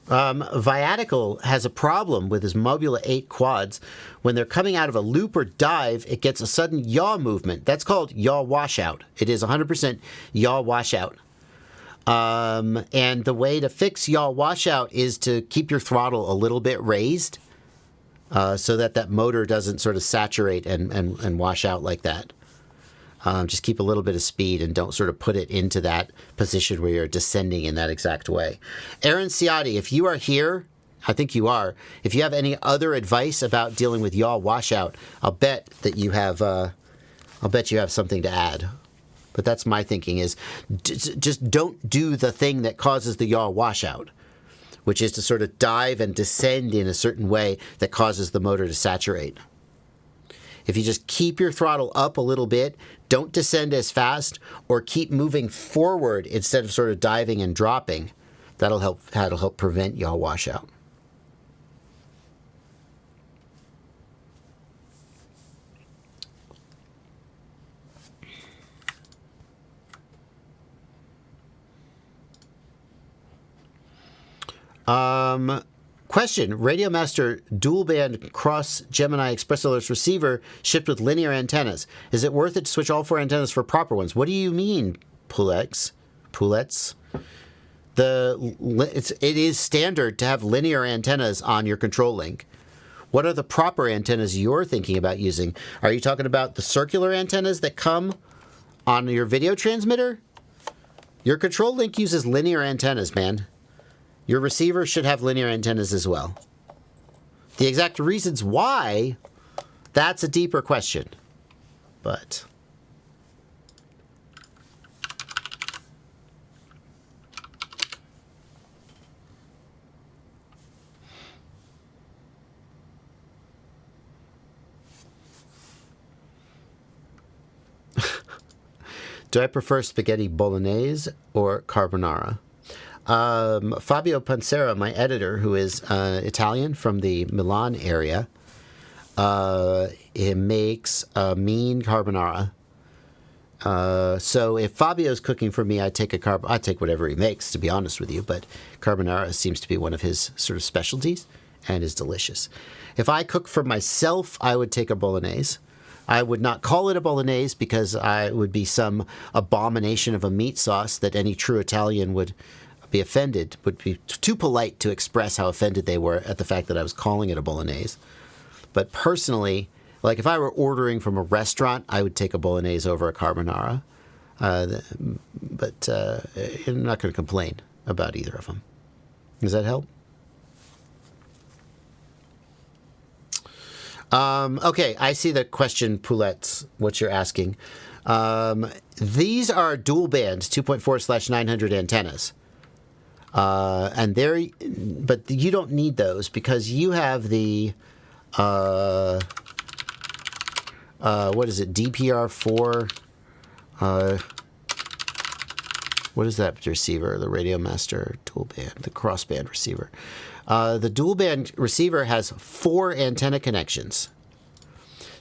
Viatical has a problem with his Mobula 8 quads. When they're coming out of a loop or dive, it gets a sudden yaw movement. That's called yaw washout. It is 100% yaw washout. And the way to fix yaw washout is to keep your throttle a little bit raised so that motor doesn't sort of saturate and wash out like that. Just keep a little bit of speed and don't sort of put it into that position where you're descending in that exact way. Aaron Ciotti, if you are here, I think you are, if you have any other advice about dealing with yaw washout, I'll bet that you have something to add. But that's my thinking is just don't do the thing that causes the yaw washout. which is to sort of dive and descend in a certain way that causes the motor to saturate. If you just keep your throttle up a little bit, don't descend as fast, or keep moving forward instead of sort of diving and dropping, that'll help prevent yaw washout. Question: Radio Master dual band cross Gemini Express Alerts receiver shipped with linear antennas. Is it worth it to switch all 4 antennas for proper ones? What do you mean, Poulettes? It is standard to have linear antennas on your control link. What are the proper antennas you're thinking about using? Are you talking about the circular antennas that come on your video transmitter? Your control link uses linear antennas, man. Your receiver should have linear antennas as well. The exact reasons why, that's a deeper question. But do I prefer spaghetti bolognese or carbonara? Fabio Pansera, my editor, who is Italian from the Milan area, it makes a mean carbonara. So if Fabio's cooking for me, I take whatever he makes, to be honest with you. But carbonara seems to be one of his sort of specialties and is delicious. If I cook for myself, I would take a bolognese. I would not call it a bolognese because it would be some abomination of a meat sauce that any true Italian would be offended, would be too polite to express how offended they were at the fact that I was calling it a bolognese. But personally, like if I were ordering from a restaurant, I would take a bolognese over a carbonara. But I'm not going to complain about either of them. Does that help? Okay, I see the question, Poulettes, what you're asking. These are dual band 2.4/900 antennas. But you don't need those because you have the, what is it, DPR4, what is that receiver, the Radio Master dual band, the crossband receiver. The dual band receiver has 4 antenna connections.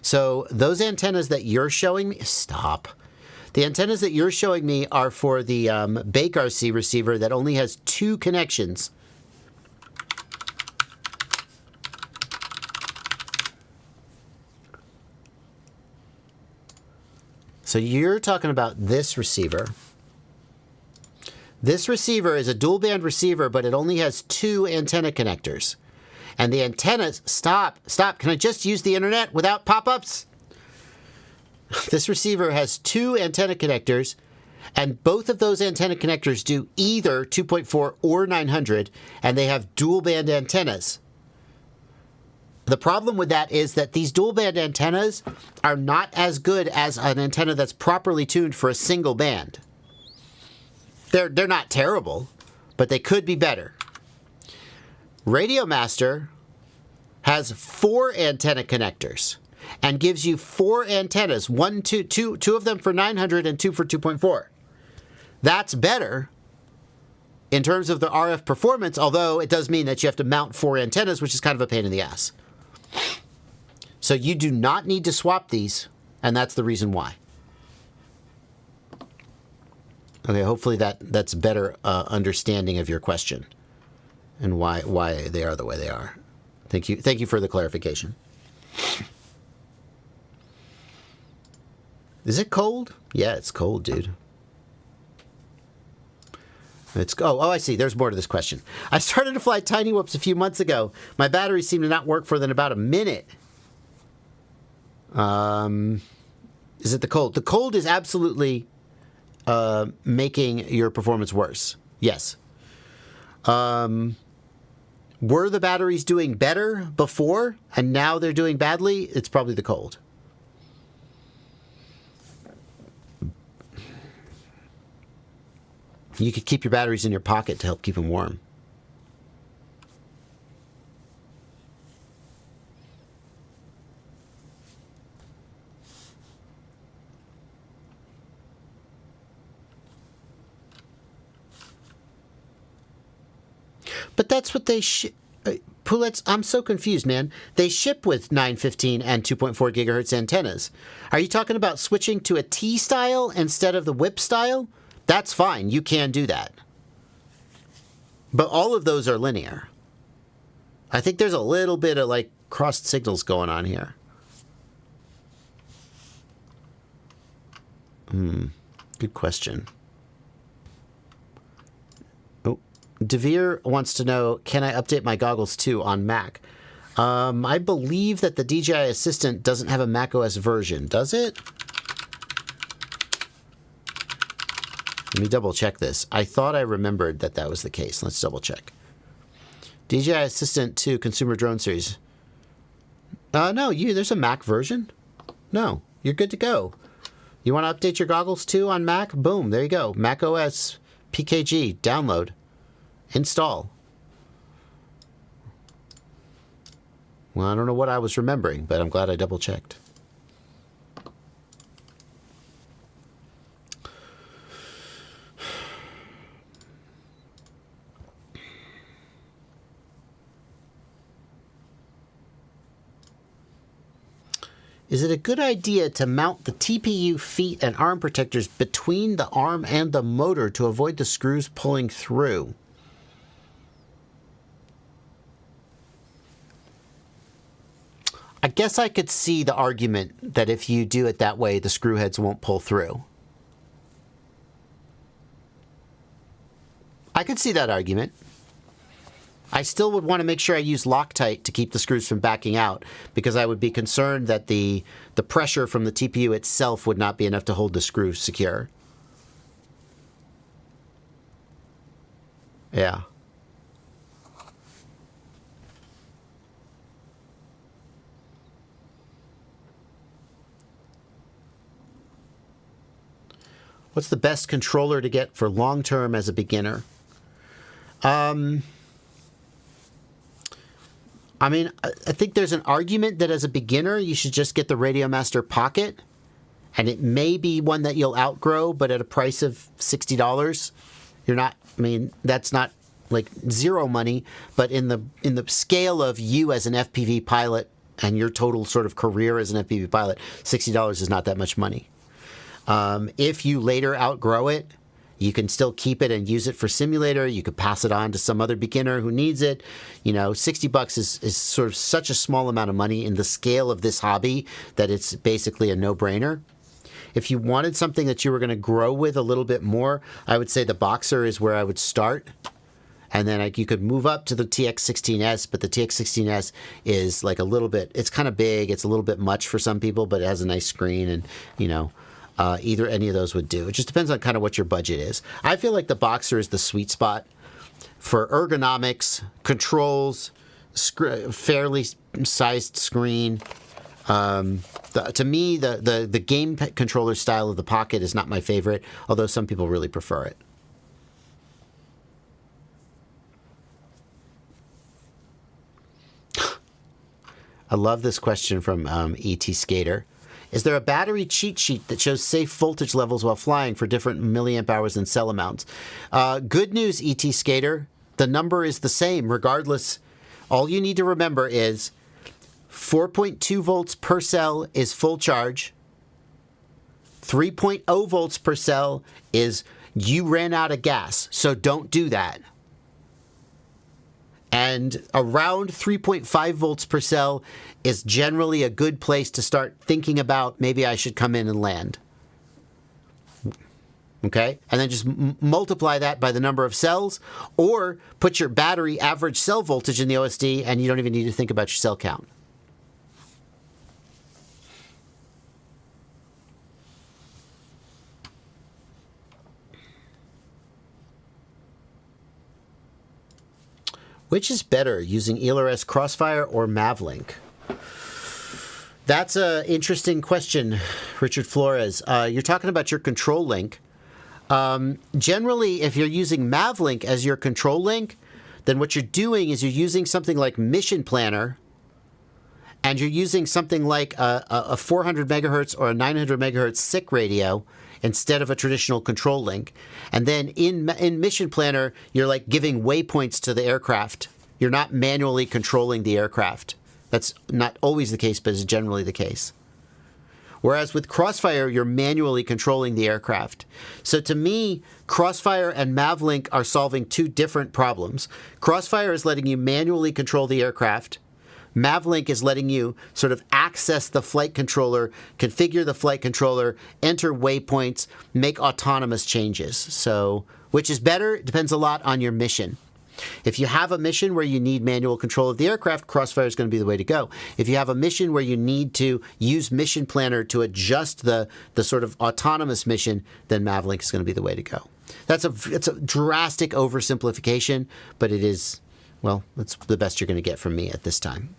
So those antennas that you're showing me, stop. The antennas that you're showing me are for the Bake RC receiver that only has 2 connections. So you're talking about this receiver. This receiver is a dual band receiver, but it only has 2 antenna connectors. And the antennas, stop, can I just use the internet without pop-ups? This receiver has 2 antenna connectors, and both of those antenna connectors do either 2.4 or 900, and they have dual band antennas. The problem with that is that these dual band antennas are not as good as an antenna that's properly tuned for a single band. They're not terrible, but they could be better. Radio Master has 4 antenna connectors and gives you 4 antennas, 2 of them for 900 and 2 for 2.4. That's better in terms of the RF performance, although it does mean that you have to mount 4 antennas, which is kind of a pain in the ass. So you do not need to swap these, and that's the reason why. Okay, hopefully that's better understanding of your question and why they are the way they are. Thank you for the clarification. Is it cold? Yeah, it's cold, dude. I see. There's more to this question. I started to fly Tiny Whoops a few months ago. My batteries seem to not work for than about a minute. Is it the cold? The cold is absolutely making your performance worse. Yes. Were the batteries doing better before and now they're doing badly? It's probably the cold. You could keep your batteries in your pocket to help keep them warm. But that's what they Pullets, I'm so confused, man. They ship with 915 and 2.4 gigahertz antennas. Are you talking about switching to a T style instead of the whip style? That's fine. You can do that. But all of those are linear. I think there's a little bit of like crossed signals going on here. Good question. Oh, Devere wants to know, can I update my goggles too on Mac? I believe that the DJI Assistant doesn't have a Mac OS version, does it? Let me double check this. I thought I remembered that that was the case. Let's double check. DJI Assistant 2 Consumer Drone Series. No, there's a Mac version. No, you're good to go. You want to update your goggles too on Mac? Boom, there you go. Mac OS PKG, download, install. Well, I don't know what I was remembering, but I'm glad I double checked. Is it a good idea to mount the TPU feet and arm protectors between the arm and the motor to avoid the screws pulling through? I guess I could see the argument that if you do it that way, the screw heads won't pull through. I could see that argument. I still would want to make sure I use Loctite to keep the screws from backing out, because I would be concerned that the pressure from the TPU itself would not be enough to hold the screw secure. Yeah. What's the best controller to get for long term as a beginner? I mean, I think there's an argument that as a beginner, you should just get the Radiomaster Pocket. And it may be one that you'll outgrow, but at a price of $60, you're not, I mean, that's not like zero money, but in the scale of you as an FPV pilot and your total sort of career as an FPV pilot, $60 is not that much money. If you later outgrow it, you can still keep it and use it for simulator. You could pass it on to some other beginner who needs it. You know, $60 is sort of such a small amount of money in the scale of this hobby that it's basically a no-brainer. If you wanted something that you were going to grow with a little bit more, I would say the Boxer is where I would start. And then you could move up to the TX16S, but the TX16S is like a little bit, it's kind of big. It's a little bit much for some people, but it has a nice screen and, you know, either any of those would do. It just depends on kind of what your budget is. I feel like the Boxer is the sweet spot for ergonomics, controls, fairly sized screen. To me, the game controller style of the Pocket is not my favorite, although some people really prefer it. I love this question from E.T. Skater. Is there a battery cheat sheet that shows safe voltage levels while flying for different milliamp hours and cell amounts? Good news, ET Skater. The number is the same regardless. All you need to remember is 4.2 volts per cell is full charge. 3.0 volts per cell is you ran out of gas, so don't do that. And around 3.5 volts per cell is generally a good place to start thinking about maybe I should come in and land. Okay? And then just multiply that by the number of cells, or put your battery average cell voltage in the OSD and you don't even need to think about your cell count. Which is better, using Elrs Crossfire or Mavlink? That's an interesting question, Richard Flores. You're talking about your control link. Generally, if you're using Mavlink as your control link, then what you're doing is you're using something like Mission Planner, and you're using something like a 400 megahertz or a 900 megahertz SICK radio instead of a traditional control link. And then in Mission Planner, you're like giving waypoints to the aircraft. You're not manually controlling the aircraft. That's not always the case, but is generally the case. Whereas with Crossfire, you're manually controlling the aircraft. So to me, Crossfire and Mavlink are solving two different problems. Crossfire is letting you manually control the aircraft. Mavlink is letting you sort of access the flight controller, configure the flight controller, enter waypoints, make autonomous changes. So, which is better? It depends a lot on your mission. If you have a mission where you need manual control of the aircraft, Crossfire is going to be the way to go. If you have a mission where you need to use Mission Planner to adjust the sort of autonomous mission, then Mavlink is going to be the way to go. It's a drastic oversimplification, but it is, well, it's the best you're going to get from me at this time.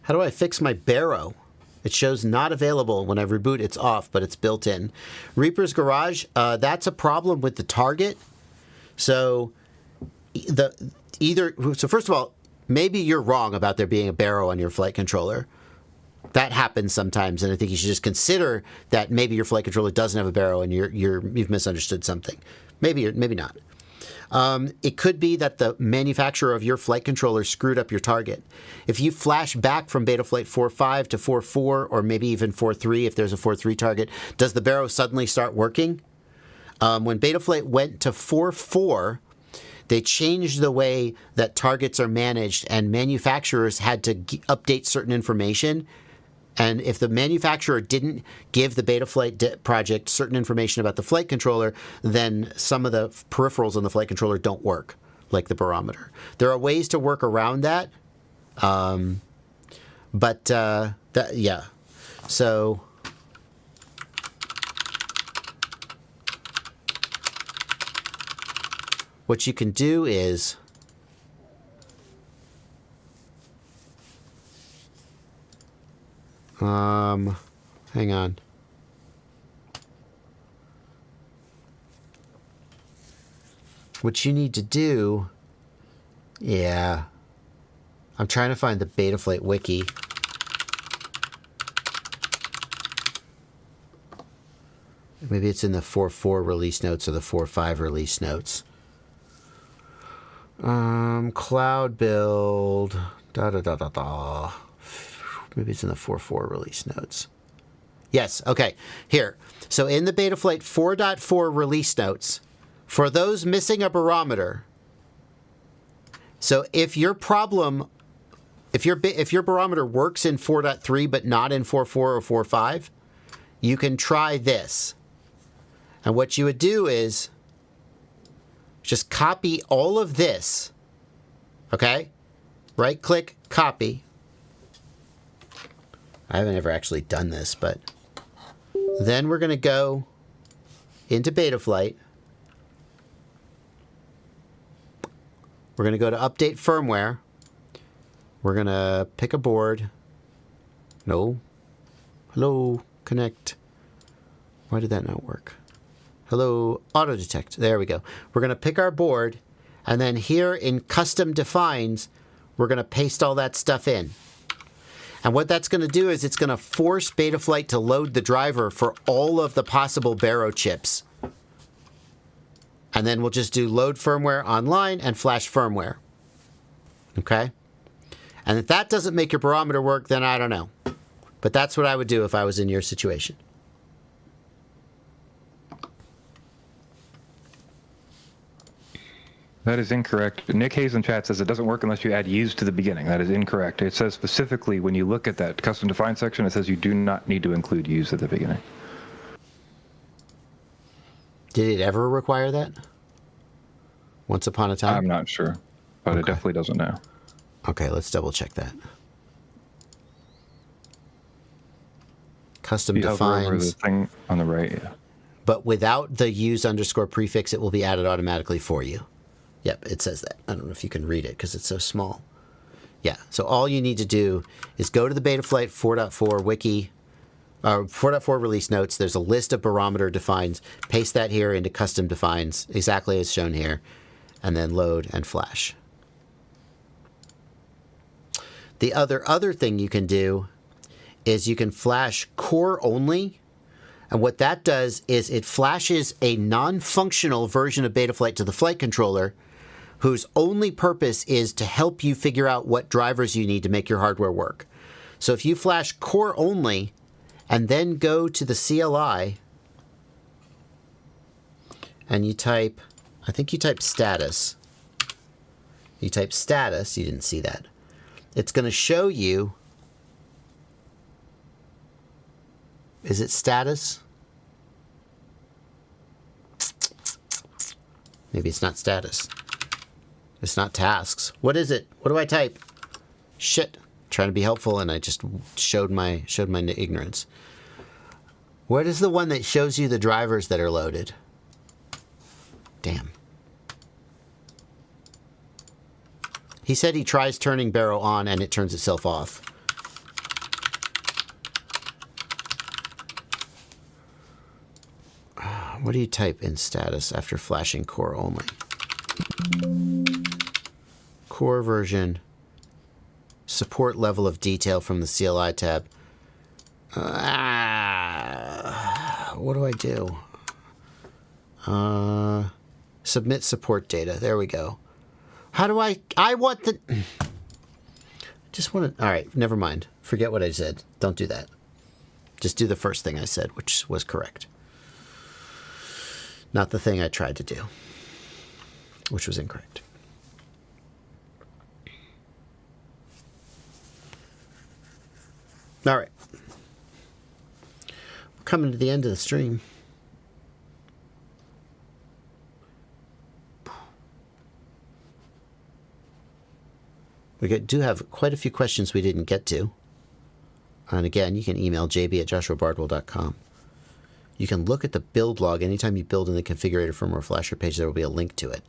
How do I fix my Baro? It shows not available. When I reboot, it's off, but it's built in. Reaper's Garage, that's a problem with the target. So first of all, maybe you're wrong about there being a Baro on your flight controller. That happens sometimes, and I think you should just consider that maybe your flight controller doesn't have a Baro and you've misunderstood something. Maybe not. It could be that the manufacturer of your flight controller screwed up your target. If you flash back from Betaflight 4.5 to 4.4, or maybe even 4.3 if there's a 4.3 target, does the Baro suddenly start working? When Betaflight went to 4.4, they changed the way that targets are managed, and manufacturers had to update certain information. And if the manufacturer didn't give the Betaflight project certain information about the flight controller, then some of the peripherals on the flight controller don't work, like the barometer. There are ways to work around that, yeah. So what you can do is hang on. What you need to do, yeah, I'm trying to find the Betaflight wiki. Maybe it's in the 4.4 release notes or the 4.5 release notes. Cloud build, Maybe it's in the 4.4 release notes. Yes, okay. Here. So in the Betaflight 4.4 release notes, for those missing a barometer, so if your barometer works in 4.3 but not in 4.4 or 4.5, you can try this. And what you would do is just copy all of this. Okay? Right-click, copy. I haven't ever actually done this, but then we're going to go into Betaflight. We're going to go to Update Firmware. We're going to pick a board. No. Hello, connect. Why did that not work? Hello, auto detect. There we go. We're going to pick our board, and then here in Custom Defines, we're going to paste all that stuff in. And what that's going to do is it's going to force Betaflight to load the driver for all of the possible Baro chips. And then we'll just do load firmware online and flash firmware. Okay? And if that doesn't make your barometer work, then I don't know. But that's what I would do if I was in your situation. That is incorrect. Nick Hayes in chat says it doesn't work unless you add use to the beginning. That is incorrect. It says specifically when you look at that custom defined section, it says you do not need to include use at the beginning. Did it ever require that? Once upon a time? I'm not sure, but okay. It definitely doesn't now. Okay, let's double check that. Custom defines. Over the thing on the right, yeah. But without the use underscore prefix, it will be added automatically for you. Yep, it says that. I don't know if you can read it because it's so small. Yeah, so all you need to do is go to the Betaflight 4.4 wiki, 4.4 release notes. There's a list of barometer defines. Paste that here into custom defines, exactly as shown here, and then load and flash. The other thing you can do is you can flash core only. And what that does is it flashes a non-functional version of Betaflight to the flight controller whose only purpose is to help you figure out what drivers you need to make your hardware work. So if you flash core only and then go to the CLI and you type, I think you type status. You type status, you didn't see that. It's going to show you, is it status? Maybe it's not status. It's not tasks. What is it? What do I type? Shit. Trying to be helpful and I just showed my ignorance. What is the one that shows you the drivers that are loaded? Damn. He said he tries turning Baro on and it turns itself off. What do you type in status after flashing core only? Core version. Support level of detail from the CLI tab. What do I do? Submit support data. There we go. How do I want the... Just want to... All right, never mind. Forget what I said. Don't do that. Just do the first thing I said, which was correct. Not the thing I tried to do, which was incorrect. All right. We're coming to the end of the stream. We do have quite a few questions we didn't get to. And again, you can email jb@joshuabardwell.com. You can look at the build log. Anytime you build in the configurator firmware flasher page, there will be a link to it.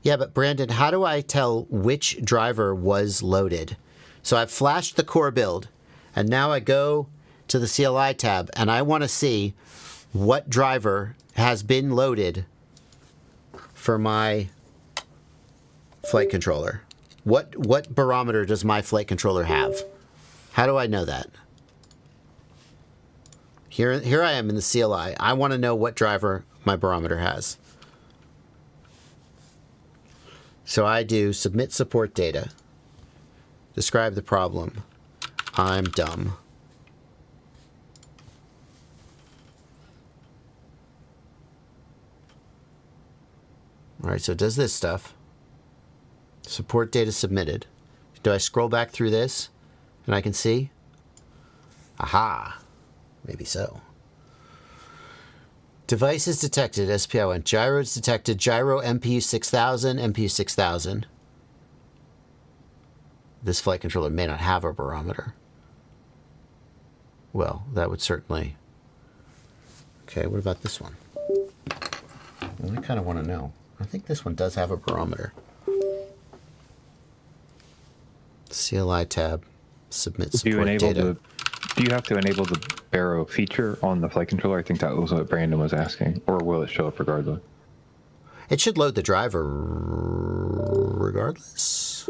Yeah, but Brandon, how do I tell which driver was loaded? So I've flashed the core build, and now I go to the CLI tab, and I want to see what driver has been loaded for my flight controller. What barometer does my flight controller have? How do I know that? Here I am in the CLI. I want to know what driver my barometer has. So I do submit support data. Describe the problem. I'm dumb. All right, so it does this stuff. Support data submitted. Do I scroll back through this and I can see? Aha. Maybe so. Devices detected, SPI1. Gyro is detected. Gyro MPU 6000, MPU 6000. This flight controller may not have a barometer. Well, that would certainly... Okay, what about this one? Well, I kind of want to know. I think this one does have a barometer. CLI tab. Submit support data. Do you have to enable the Baro feature on the flight controller? I think that was what Brandon was asking. Or will it show up regardless? It should load the driver regardless.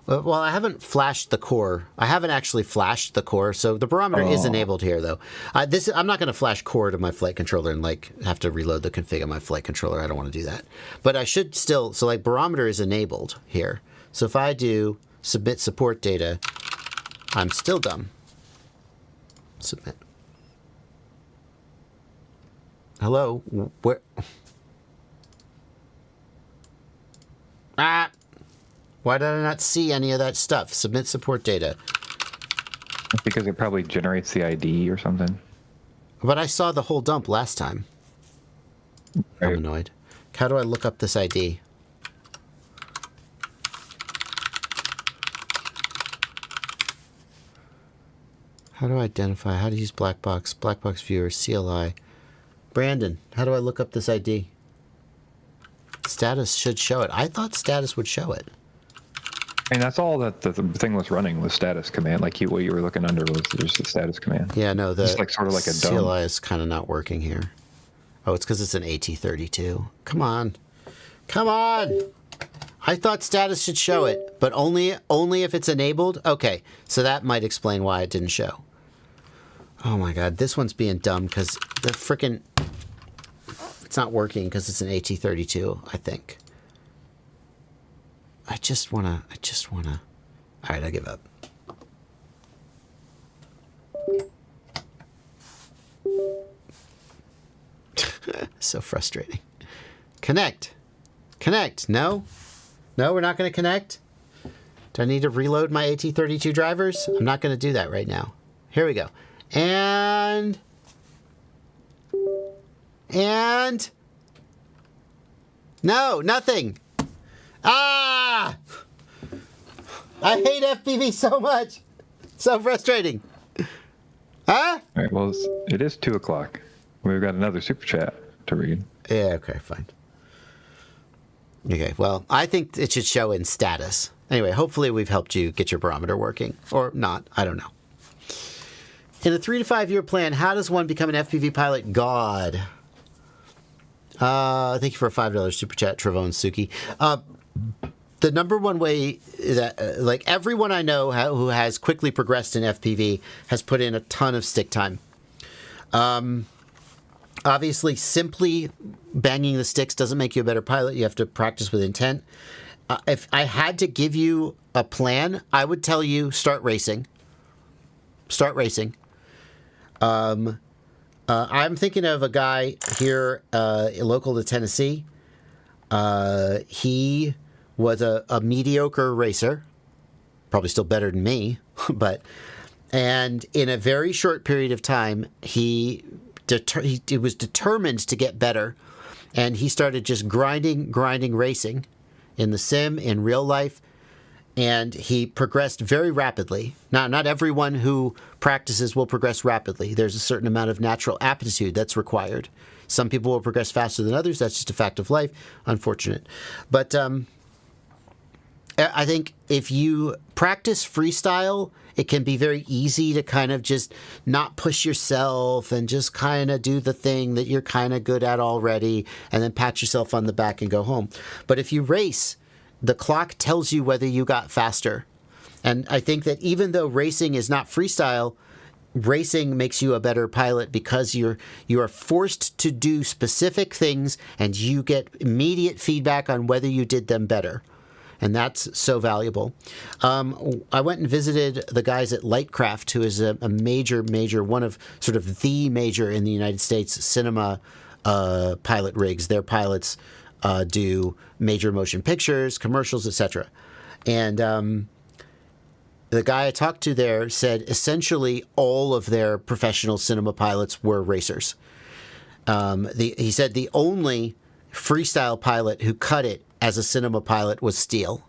Well, I haven't flashed the core. I haven't actually flashed the core, so the barometer is enabled here, though. I'm not going to flash core to my flight controller and have to reload the config of my flight controller. I don't want to do that. But I should still... So, barometer is enabled here. So if I do submit support data, I'm still dumb. Submit. Hello? Where? Why did I not see any of that stuff? Submit support data. Because it probably generates the ID or something. But I saw the whole dump last time. Right. I'm annoyed. How do I look up this ID? How do I identify? How to use black box viewer, CLI. Brandon, how do I look up this ID? Status should show it. I thought status would show it. And that's all that the thing was running was status command. What you were looking under was just the status command. Yeah, no, the just sort of like a CLI dumb. is kind of not working here. Oh, it's because it's an AT32. Come on. Come on! I thought status should show it, but only if it's enabled. Okay, so that might explain why it didn't show. Oh my god, this one's being dumb because the frickin' it's not working because it's an AT32, I think. I just wanna. Alright, I give up. So frustrating. Connect. No, we're not going to connect. Do I need to reload my AT32 drivers? I'm not going to do that right now. Here we go. And no, nothing. Ah! I hate FPV so much. So frustrating. Huh? All right, well, it is 2 o'clock. We've got another super chat to read. Yeah, okay, fine. Okay, well, I think it should show in status. Anyway, hopefully we've helped you get your barometer working. Or not, I don't know. In a 3 to 5 year plan, how does one become an FPV pilot? God. Thank you for a $5 super chat, Travone Suki. The number one way that, like everyone I know who has quickly progressed in FPV has put in a ton of stick time. Obviously, simply banging the sticks doesn't make you a better pilot. You have to practice with intent. If I had to give you a plan, I would tell you start racing. Start racing. I'm thinking of a guy here local to Tennessee. He was a mediocre racer, probably still better than me, and in a very short period of time, he was determined to get better, and he started just grinding racing in the sim, in real life, and he progressed very rapidly. Now, not everyone who practices will progress rapidly. There's a certain amount of natural aptitude that's required. Some people will progress faster than others. That's just a fact of life. Unfortunate. But I think if you practice freestyle, it can be very easy to kind of just not push yourself and just kind of do the thing that you're kind of good at already and then pat yourself on the back and go home. But if you race, the clock tells you whether you got faster. And I think that even though racing is not freestyle, racing makes you a better pilot because you are forced to do specific things and you get immediate feedback on whether you did them better. And that's so valuable. I went and visited the guys at Lightcraft, who is a major, one of sort of the major in the United States cinema pilot rigs. Their pilots do major motion pictures, commercials, etc. And the guy I talked to there said essentially all of their professional cinema pilots were racers. He said the only freestyle pilot who cut it as a cinema pilot was Steele.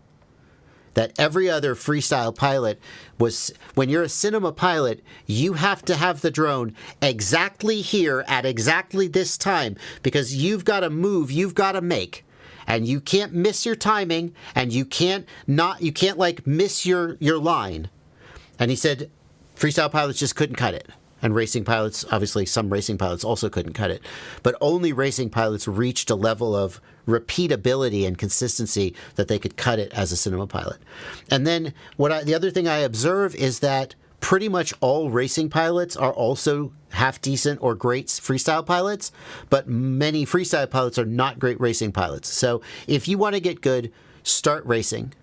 That every other freestyle pilot was, when you're a cinema pilot, you have to have the drone exactly here at exactly this time because you've got a move you've got to make. And you can't miss your timing and you can't like miss your line. And he said freestyle pilots just couldn't cut it. And racing pilots, obviously some racing pilots also couldn't cut it. But only racing pilots reached a level of repeatability and consistency that they could cut it as a cinema pilot. And then the other thing I observe is that pretty much all racing pilots are also half decent or great freestyle pilots, but many freestyle pilots are not great racing pilots. So if you want to get good, start racing.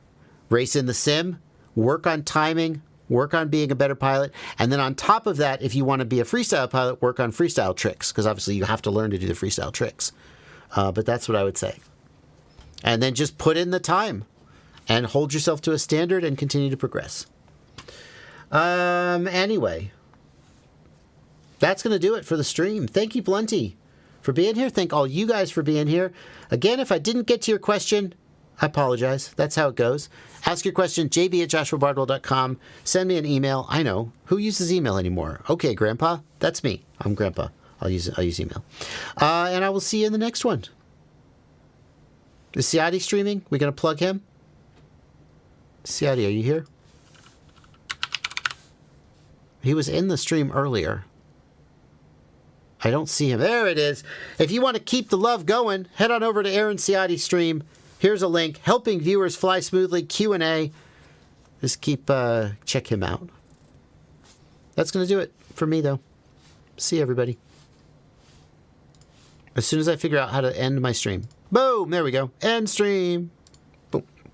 Race in the sim, work on timing, work on being a better pilot, and then on top of that, if you want to be a freestyle pilot, work on freestyle tricks, because obviously you have to learn to do the freestyle tricks. But that's what I would say. And then just put in the time and hold yourself to a standard and continue to progress. Anyway, that's going to do it for the stream. Thank you, Blunty, for being here. Thank all you guys for being here. Again, if I didn't get to your question, I apologize. That's how it goes. Ask your question, jb@joshuabardwell.com. Send me an email. I know. Who uses email anymore? Okay, Grandpa. That's me. I'm Grandpa. I'll use email. And I will see you in the next one. Is Siadi streaming? We going to plug him? Siadi, are you here? He was in the stream earlier. I don't see him. There it is. If you want to keep the love going, head on over to Aaron Siadi's stream. Here's a link. Helping viewers fly smoothly. Q&A. Just check him out. That's going to do it for me, though. See everybody. As soon as I figure out how to end my stream. Boom! There we go. End stream.